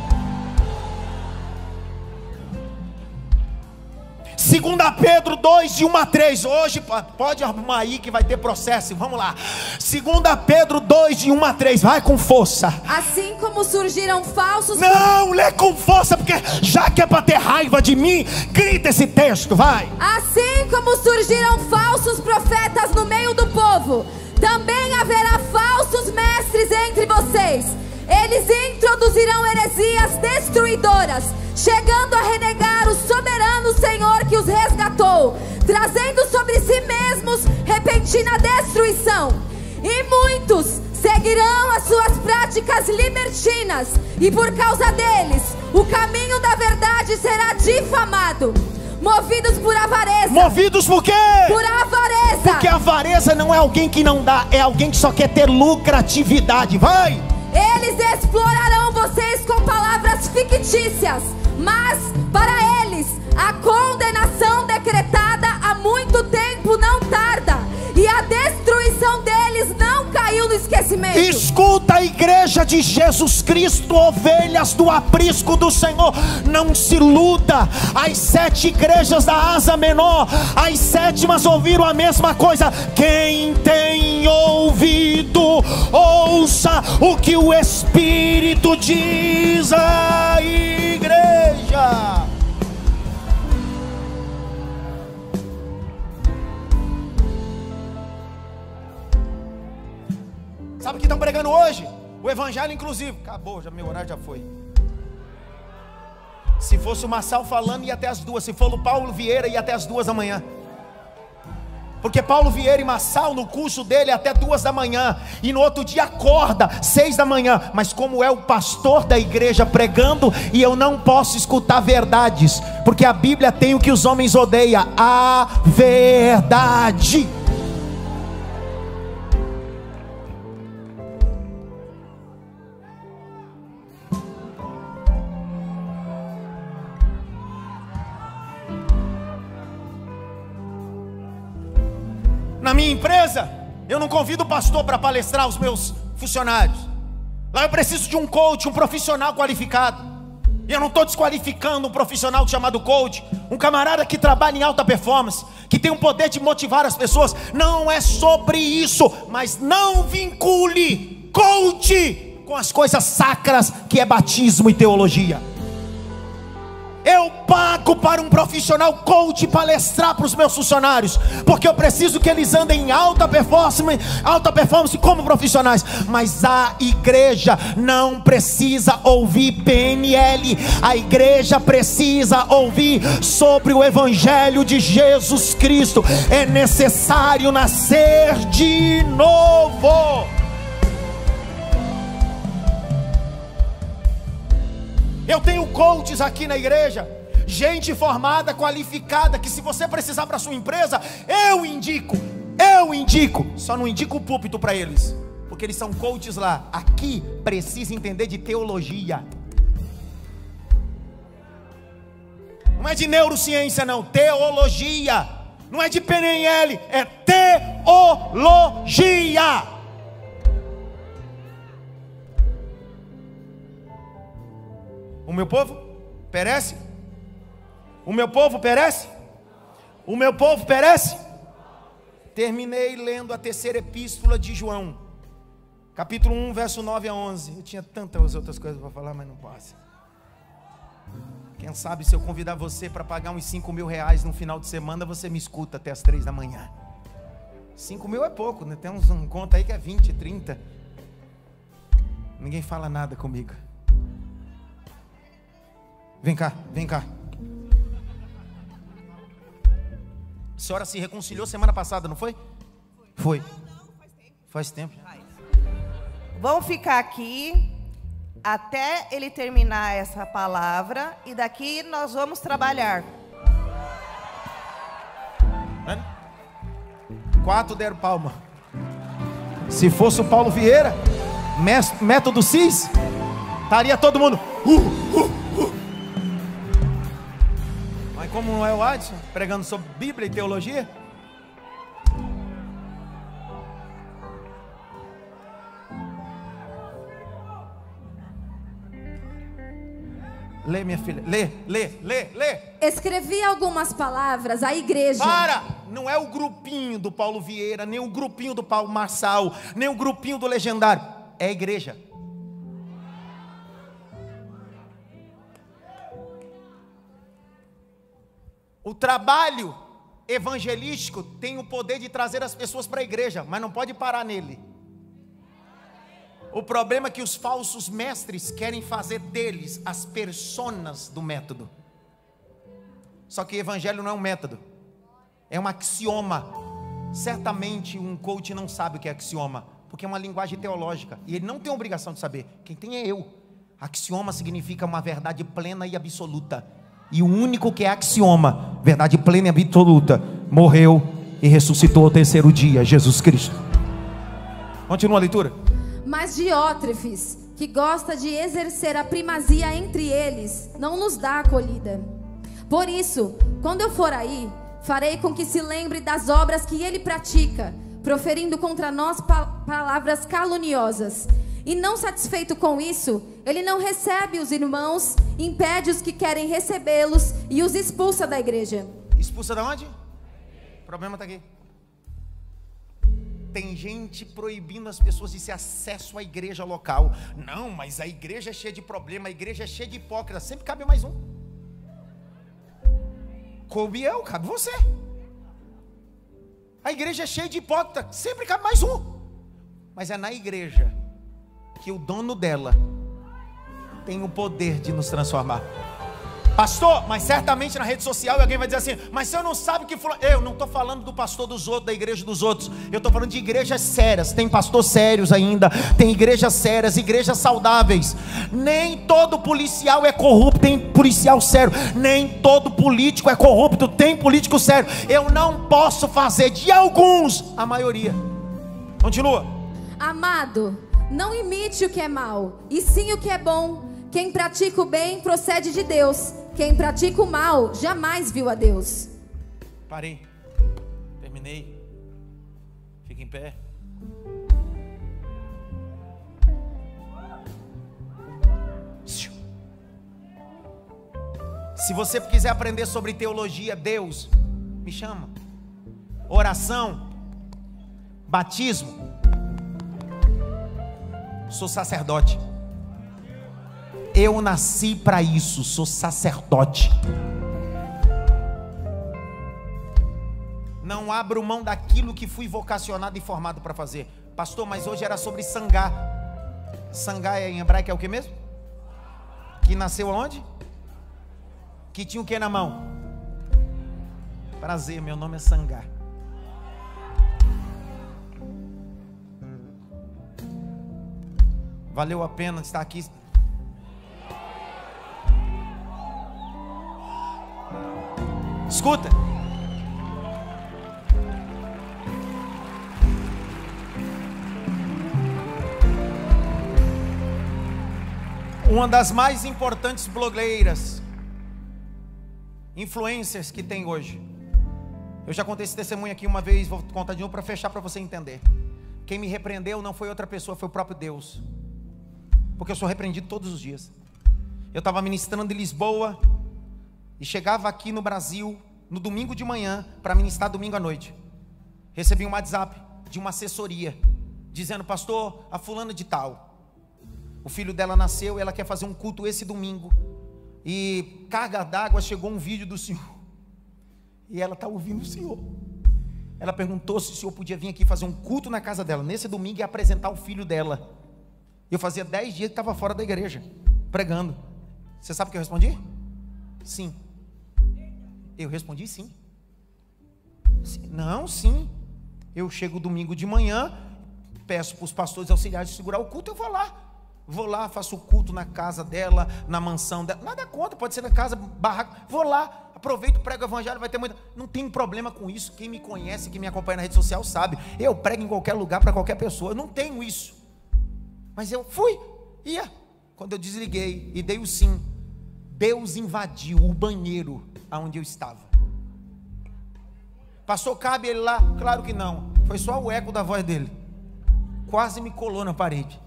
2 Pedro 2, de 1 a 3. Hoje pode arrumar aí que vai ter processo. Vamos lá. 2 Pedro 2, de 1 a 3. Vai com força. Assim como surgiram falsos... Não, lê com força, porque já que é para ter raiva de mim, grita esse texto, vai. Assim como surgiram falsos profetas no meio do povo, também haverá falsos mestres entre vocês. Eles introduzirão heresias destruidoras, chegando a renegar o soberano Senhor que os resgatou, trazendo sobre si mesmos repentina destruição. E muitos seguirão as suas práticas libertinas, e por causa deles o caminho da verdade será difamado. Movidos por avareza. Movidos por quê? Por avareza. Porque a avareza não é alguém que não dá, é alguém que só quer ter lucratividade. Vai. Eles explorarão vocês com palavras fictícias, mas para eles a condenação decretada há muito tempo não tarda, e a destruição deles não caiu no esquecimento. Escuta, a igreja de Jesus Cristo, ovelhas do aprisco do Senhor, não se iluda. As 7 igrejas da Ásia Menor, as 7ª ouviram a mesma coisa. Quem tem ouvido, ouça o que o Espírito diz à igreja. Sabe o que estão pregando hoje? O evangelho inclusivo. Acabou, já meu horário já foi. Se fosse o Marçal falando, ia até as 2. Se for o Paulo Vieira, ia até as 2 da manhã. Porque Paulo Vieira e Massal, no curso dele, até 2 da manhã, e no outro dia acorda 6 da manhã. Mas como é o pastor da igreja pregando, e eu não posso escutar verdades, porque a Bíblia tem o que os homens odeiam: a verdade. Na minha empresa, eu não convido o pastor para palestrar aos meus funcionários. Lá eu preciso de um coach, um profissional qualificado. E eu não estou desqualificando um profissional chamado coach, um camarada que trabalha em alta performance, que tem o poder de motivar as pessoas. Não é sobre isso, mas não vincule coach com as coisas sacras que é batismo e teologia. Eu pago para um profissional coach palestrar para os meus funcionários, porque eu preciso que eles andem em alta performance como profissionais. Mas a igreja não precisa ouvir PNL, a igreja precisa ouvir sobre o Evangelho de Jesus Cristo. É necessário nascer de novo. Eu tenho coaches aqui na igreja, gente formada, qualificada, que se você precisar para sua empresa, eu indico, só não indico o púlpito para eles, porque eles são coaches lá. Aqui precisa entender de teologia, não é de neurociência não, teologia, não é de PNL, é teologia. O meu povo perece? O meu povo perece? O meu povo perece? Terminei lendo a terceira epístola de João, capítulo 1, verso 9 a 11. Eu tinha tantas outras coisas para falar, mas não posso. Quem sabe se eu convidar você para pagar uns 5 mil reais no final de semana, você me escuta até as 3 da manhã. 5 mil é pouco, né? Tem um conta aí que é 20, 30. Ninguém fala nada comigo. Vem cá, vem cá. A senhora se reconciliou semana passada, não foi? Foi. Faz tempo. Vamos ficar aqui até ele terminar essa palavra e daqui nós vamos trabalhar. 4 deram palma. Se fosse o Paulo Vieira, método CIS, estaria todo mundo. Mas como não é o Adson pregando sobre Bíblia e teologia, lê, minha filha, lê. Escrevi algumas palavras à igreja. Para! Não é o grupinho do Paulo Vieira, nem o grupinho do Paulo Massal, nem o grupinho do Legendário. É a igreja. O trabalho evangelístico tem o poder de trazer as pessoas para a igreja, mas não pode parar nele. O problema é que os falsos mestres querem fazer deles as personas do método. Só que o evangelho não é um método, é um axioma. Certamente um coach não sabe o que é axioma, porque é uma linguagem teológica, e ele não tem obrigação de saber. Quem tem é eu. Axioma significa uma verdade plena e absoluta. E o único que é axioma, verdade plena e absoluta, morreu e ressuscitou ao terceiro dia, Jesus Cristo. Continua a leitura. Mas Diótrefes, que gosta de exercer a primazia entre eles, não nos dá acolhida. Por isso, quando eu for aí, farei com que se lembre das obras que ele pratica, proferindo contra nós palavras caluniosas. E não satisfeito com isso, ele não recebe os irmãos, impede os que querem recebê-los e os expulsa da igreja. Expulsa da onde? O problema está aqui. Tem gente proibindo as pessoas de ter acesso à igreja local. Não, mas a igreja é cheia de problema, a igreja é cheia de hipócritas. Sempre cabe mais um. Coube eu, cabe você. A igreja é cheia de hipócritas, sempre cabe mais um. Mas é na igreja que o dono dela tem o poder de nos transformar. Pastor, mas certamente na rede social alguém vai dizer assim: mas você não sabe que fulano... Eu não estou falando do pastor dos outros, da igreja dos outros. Eu estou falando de igrejas sérias. Tem pastores sérios ainda, tem igrejas sérias, igrejas saudáveis. Nem todo policial é corrupto, tem policial sério. Nem todo político é corrupto, tem político sério. Eu não posso fazer de alguns a maioria. Continua. Amado, não imite o que é mal, e sim o que é bom. Quem pratica o bem procede de Deus. Quem pratica o mal jamais viu a Deus. Parei. Terminei. Fica em pé. Se você quiser aprender sobre teologia, Deus, me chama. Oração, batismo. Sou sacerdote. Eu nasci para isso, sou sacerdote. Não abro mão daquilo que fui vocacionado e formado para fazer. Pastor, mas hoje era sobre Sangá. Sangá em hebraico é o que mesmo? Que nasceu aonde? Que tinha o que na mão? Prazer, meu nome é Sangá. Valeu a pena estar aqui. Escuta. Uma das mais importantes blogueiras, influencers que tem hoje. Eu já contei esse testemunho aqui uma vez, vou contar de novo para fechar, para você entender. Quem me repreendeu não foi outra pessoa, foi o próprio Deus. Porque eu sou repreendido todos os dias. Eu estava ministrando em Lisboa e chegava aqui no Brasil no domingo de manhã para ministrar domingo à noite. Recebi um WhatsApp de uma assessoria dizendo: pastor, a fulana de tal, o filho dela nasceu e ela quer fazer um culto esse domingo, e carga d'água, chegou um vídeo do senhor e ela está ouvindo o senhor. Ela perguntou se o senhor podia vir aqui fazer um culto na casa dela nesse domingo e apresentar o filho dela. Eu fazia 10 dias que estava fora da igreja pregando. Você sabe o que eu respondi? Sim. Eu respondi sim. Não, sim. Eu chego domingo de manhã, peço para os pastores auxiliares de segurar o culto, eu vou lá, faço o culto na casa dela, na mansão dela, nada contra, pode ser na casa, barraco, vou lá, aproveito, prego o evangelho, vai ter muita, não tem problema com isso. Quem me conhece, quem me acompanha na rede social sabe, eu prego em qualquer lugar para qualquer pessoa, eu não tenho isso. Mas eu ia. Quando eu desliguei e dei o sim, Deus invadiu o banheiro aonde eu estava. Pastor, cabe ele lá? Claro que não, foi só o eco da voz dele, quase me colou na parede.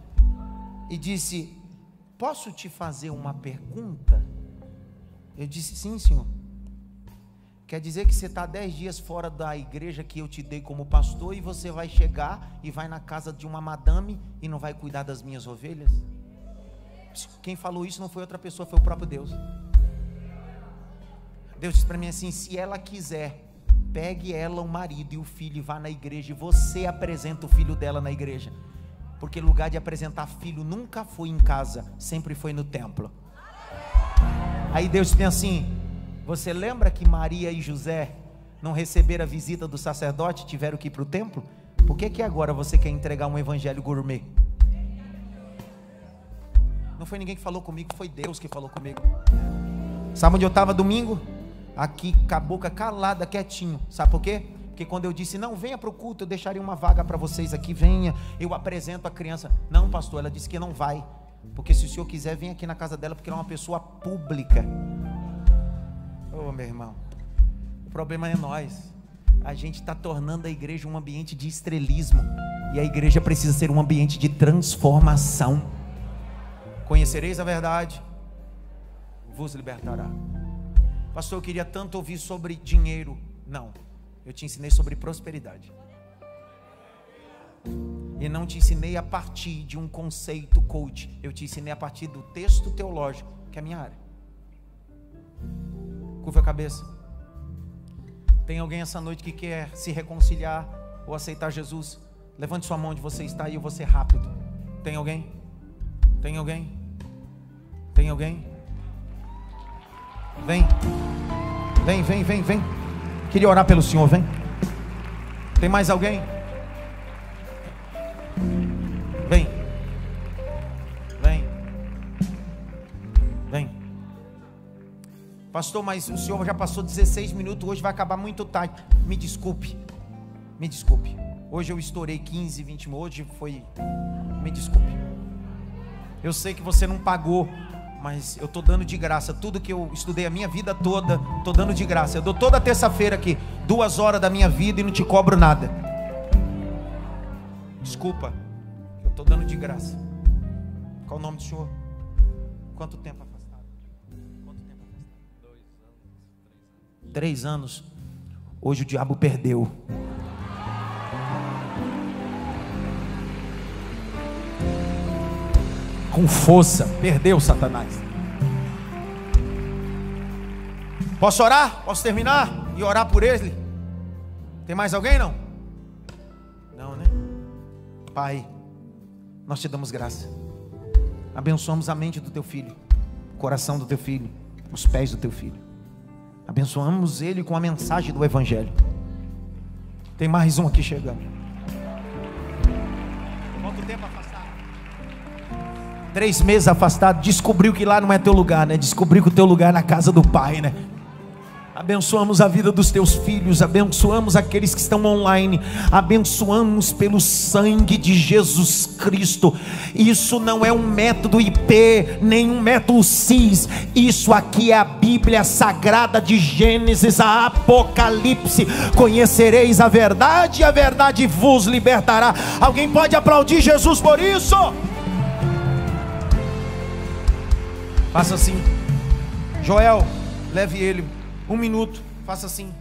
E disse: posso te fazer uma pergunta? Eu disse: sim, senhor. Quer dizer que você está 10 dias fora da igreja que eu te dei como pastor, e você vai chegar e vai na casa de uma madame e não vai cuidar das minhas ovelhas? Quem falou isso não foi outra pessoa, foi o próprio Deus. Deus disse para mim assim: se ela quiser, pegue ela, o marido e o filho, e vá na igreja, e você apresenta o filho dela na igreja. Porque lugar de apresentar filho nunca foi em casa, sempre foi no templo. Aí Deus disse assim: você lembra que Maria e José não receberam a visita do sacerdote, tiveram que ir para o templo? Por que agora você quer entregar um evangelho gourmet? Não foi ninguém que falou comigo, foi Deus que falou comigo. Sabe onde eu estava domingo? Aqui, com a boca calada, quietinho. Sabe por quê? Porque quando eu disse: não, venha para o culto, eu deixaria uma vaga para vocês aqui, venha, eu apresento a criança. Não, pastor, ela disse que não vai, porque se o senhor quiser, vem aqui na casa dela, porque ela é uma pessoa pública. Oh, meu irmão, o problema é nós. A gente está tornando a igreja um ambiente de estrelismo, e a igreja precisa ser um ambiente de transformação. Conhecereis a verdade, vos libertará. Pastor, eu queria tanto ouvir sobre dinheiro. Não, eu te ensinei sobre prosperidade. E não te ensinei a partir de um conceito coach. Eu te ensinei a partir do texto teológico, que é a minha área. Curva a cabeça. Tem alguém essa noite que quer se reconciliar ou aceitar Jesus? Levante sua mão onde você está e eu vou ser rápido. Tem alguém? Tem alguém? Tem alguém? Vem. Vem. Queria orar pelo senhor, vem. Tem mais alguém? Vem. Pastor, mas o senhor já passou 16 minutos, hoje vai acabar muito tarde. Me desculpe. Hoje eu estourei 15, 20 minutos, hoje foi... Me desculpe. Eu sei que você não pagou, mas eu estou dando de graça. Tudo que eu estudei a minha vida toda, estou dando de graça. Eu dou toda terça-feira aqui, 2 horas da minha vida e não te cobro nada. Desculpa, eu estou dando de graça. Qual o nome do senhor? Quanto tempo afastado? 3 anos. Hoje o diabo perdeu. Com força, perdeu Satanás. Posso orar? Posso terminar? E orar por ele? Tem mais alguém não? Não, né? Pai, nós te damos graça. Abençoamos a mente do teu filho, o coração do teu filho, os pés do teu filho. Abençoamos ele com a mensagem do Evangelho. Tem mais um aqui chegando. Quanto tempo afastado? 3 meses afastado. Descobriu que lá não é teu lugar, né? Descobriu que o teu lugar é na casa do Pai, né? Abençoamos a vida dos teus filhos, abençoamos aqueles que estão online, abençoamos pelo sangue de Jesus Cristo. Isso não é um método IP, nem um método CIS. Isso aqui é a Bíblia Sagrada de Gênesis a Apocalipse. Conhecereis a verdade e a verdade vos libertará. Alguém pode aplaudir Jesus por isso? Faça assim. Joel, leve ele 1 minuto, faça assim.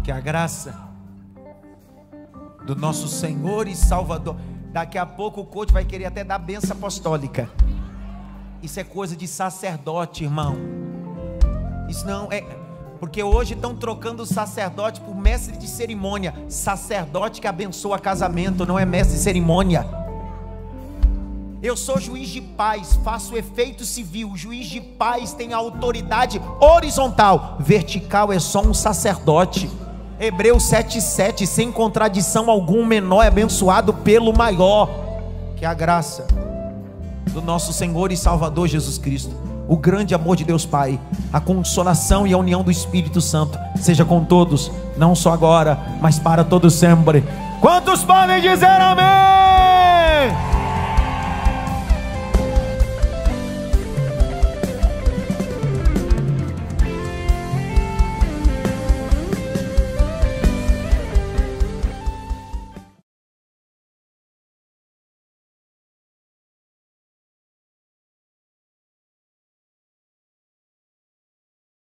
Que a graça do nosso Senhor e Salvador. Daqui a pouco o coach vai querer até dar bênção apostólica. Isso é coisa de sacerdote, irmão. Isso não é... Porque hoje estão trocando o sacerdote por mestre de cerimônia. Sacerdote que abençoa casamento, não é mestre de cerimônia. Eu sou juiz de paz, faço efeito civil. O juiz de paz tem autoridade horizontal. Vertical é só um sacerdote. Hebreus 7,7, sem contradição alguma, o menor é abençoado pelo maior. Que a graça do nosso Senhor e Salvador Jesus Cristo, o grande amor de Deus Pai, a consolação e a união do Espírito Santo seja com todos, não só agora, mas para todos sempre. Quantos podem dizer amém?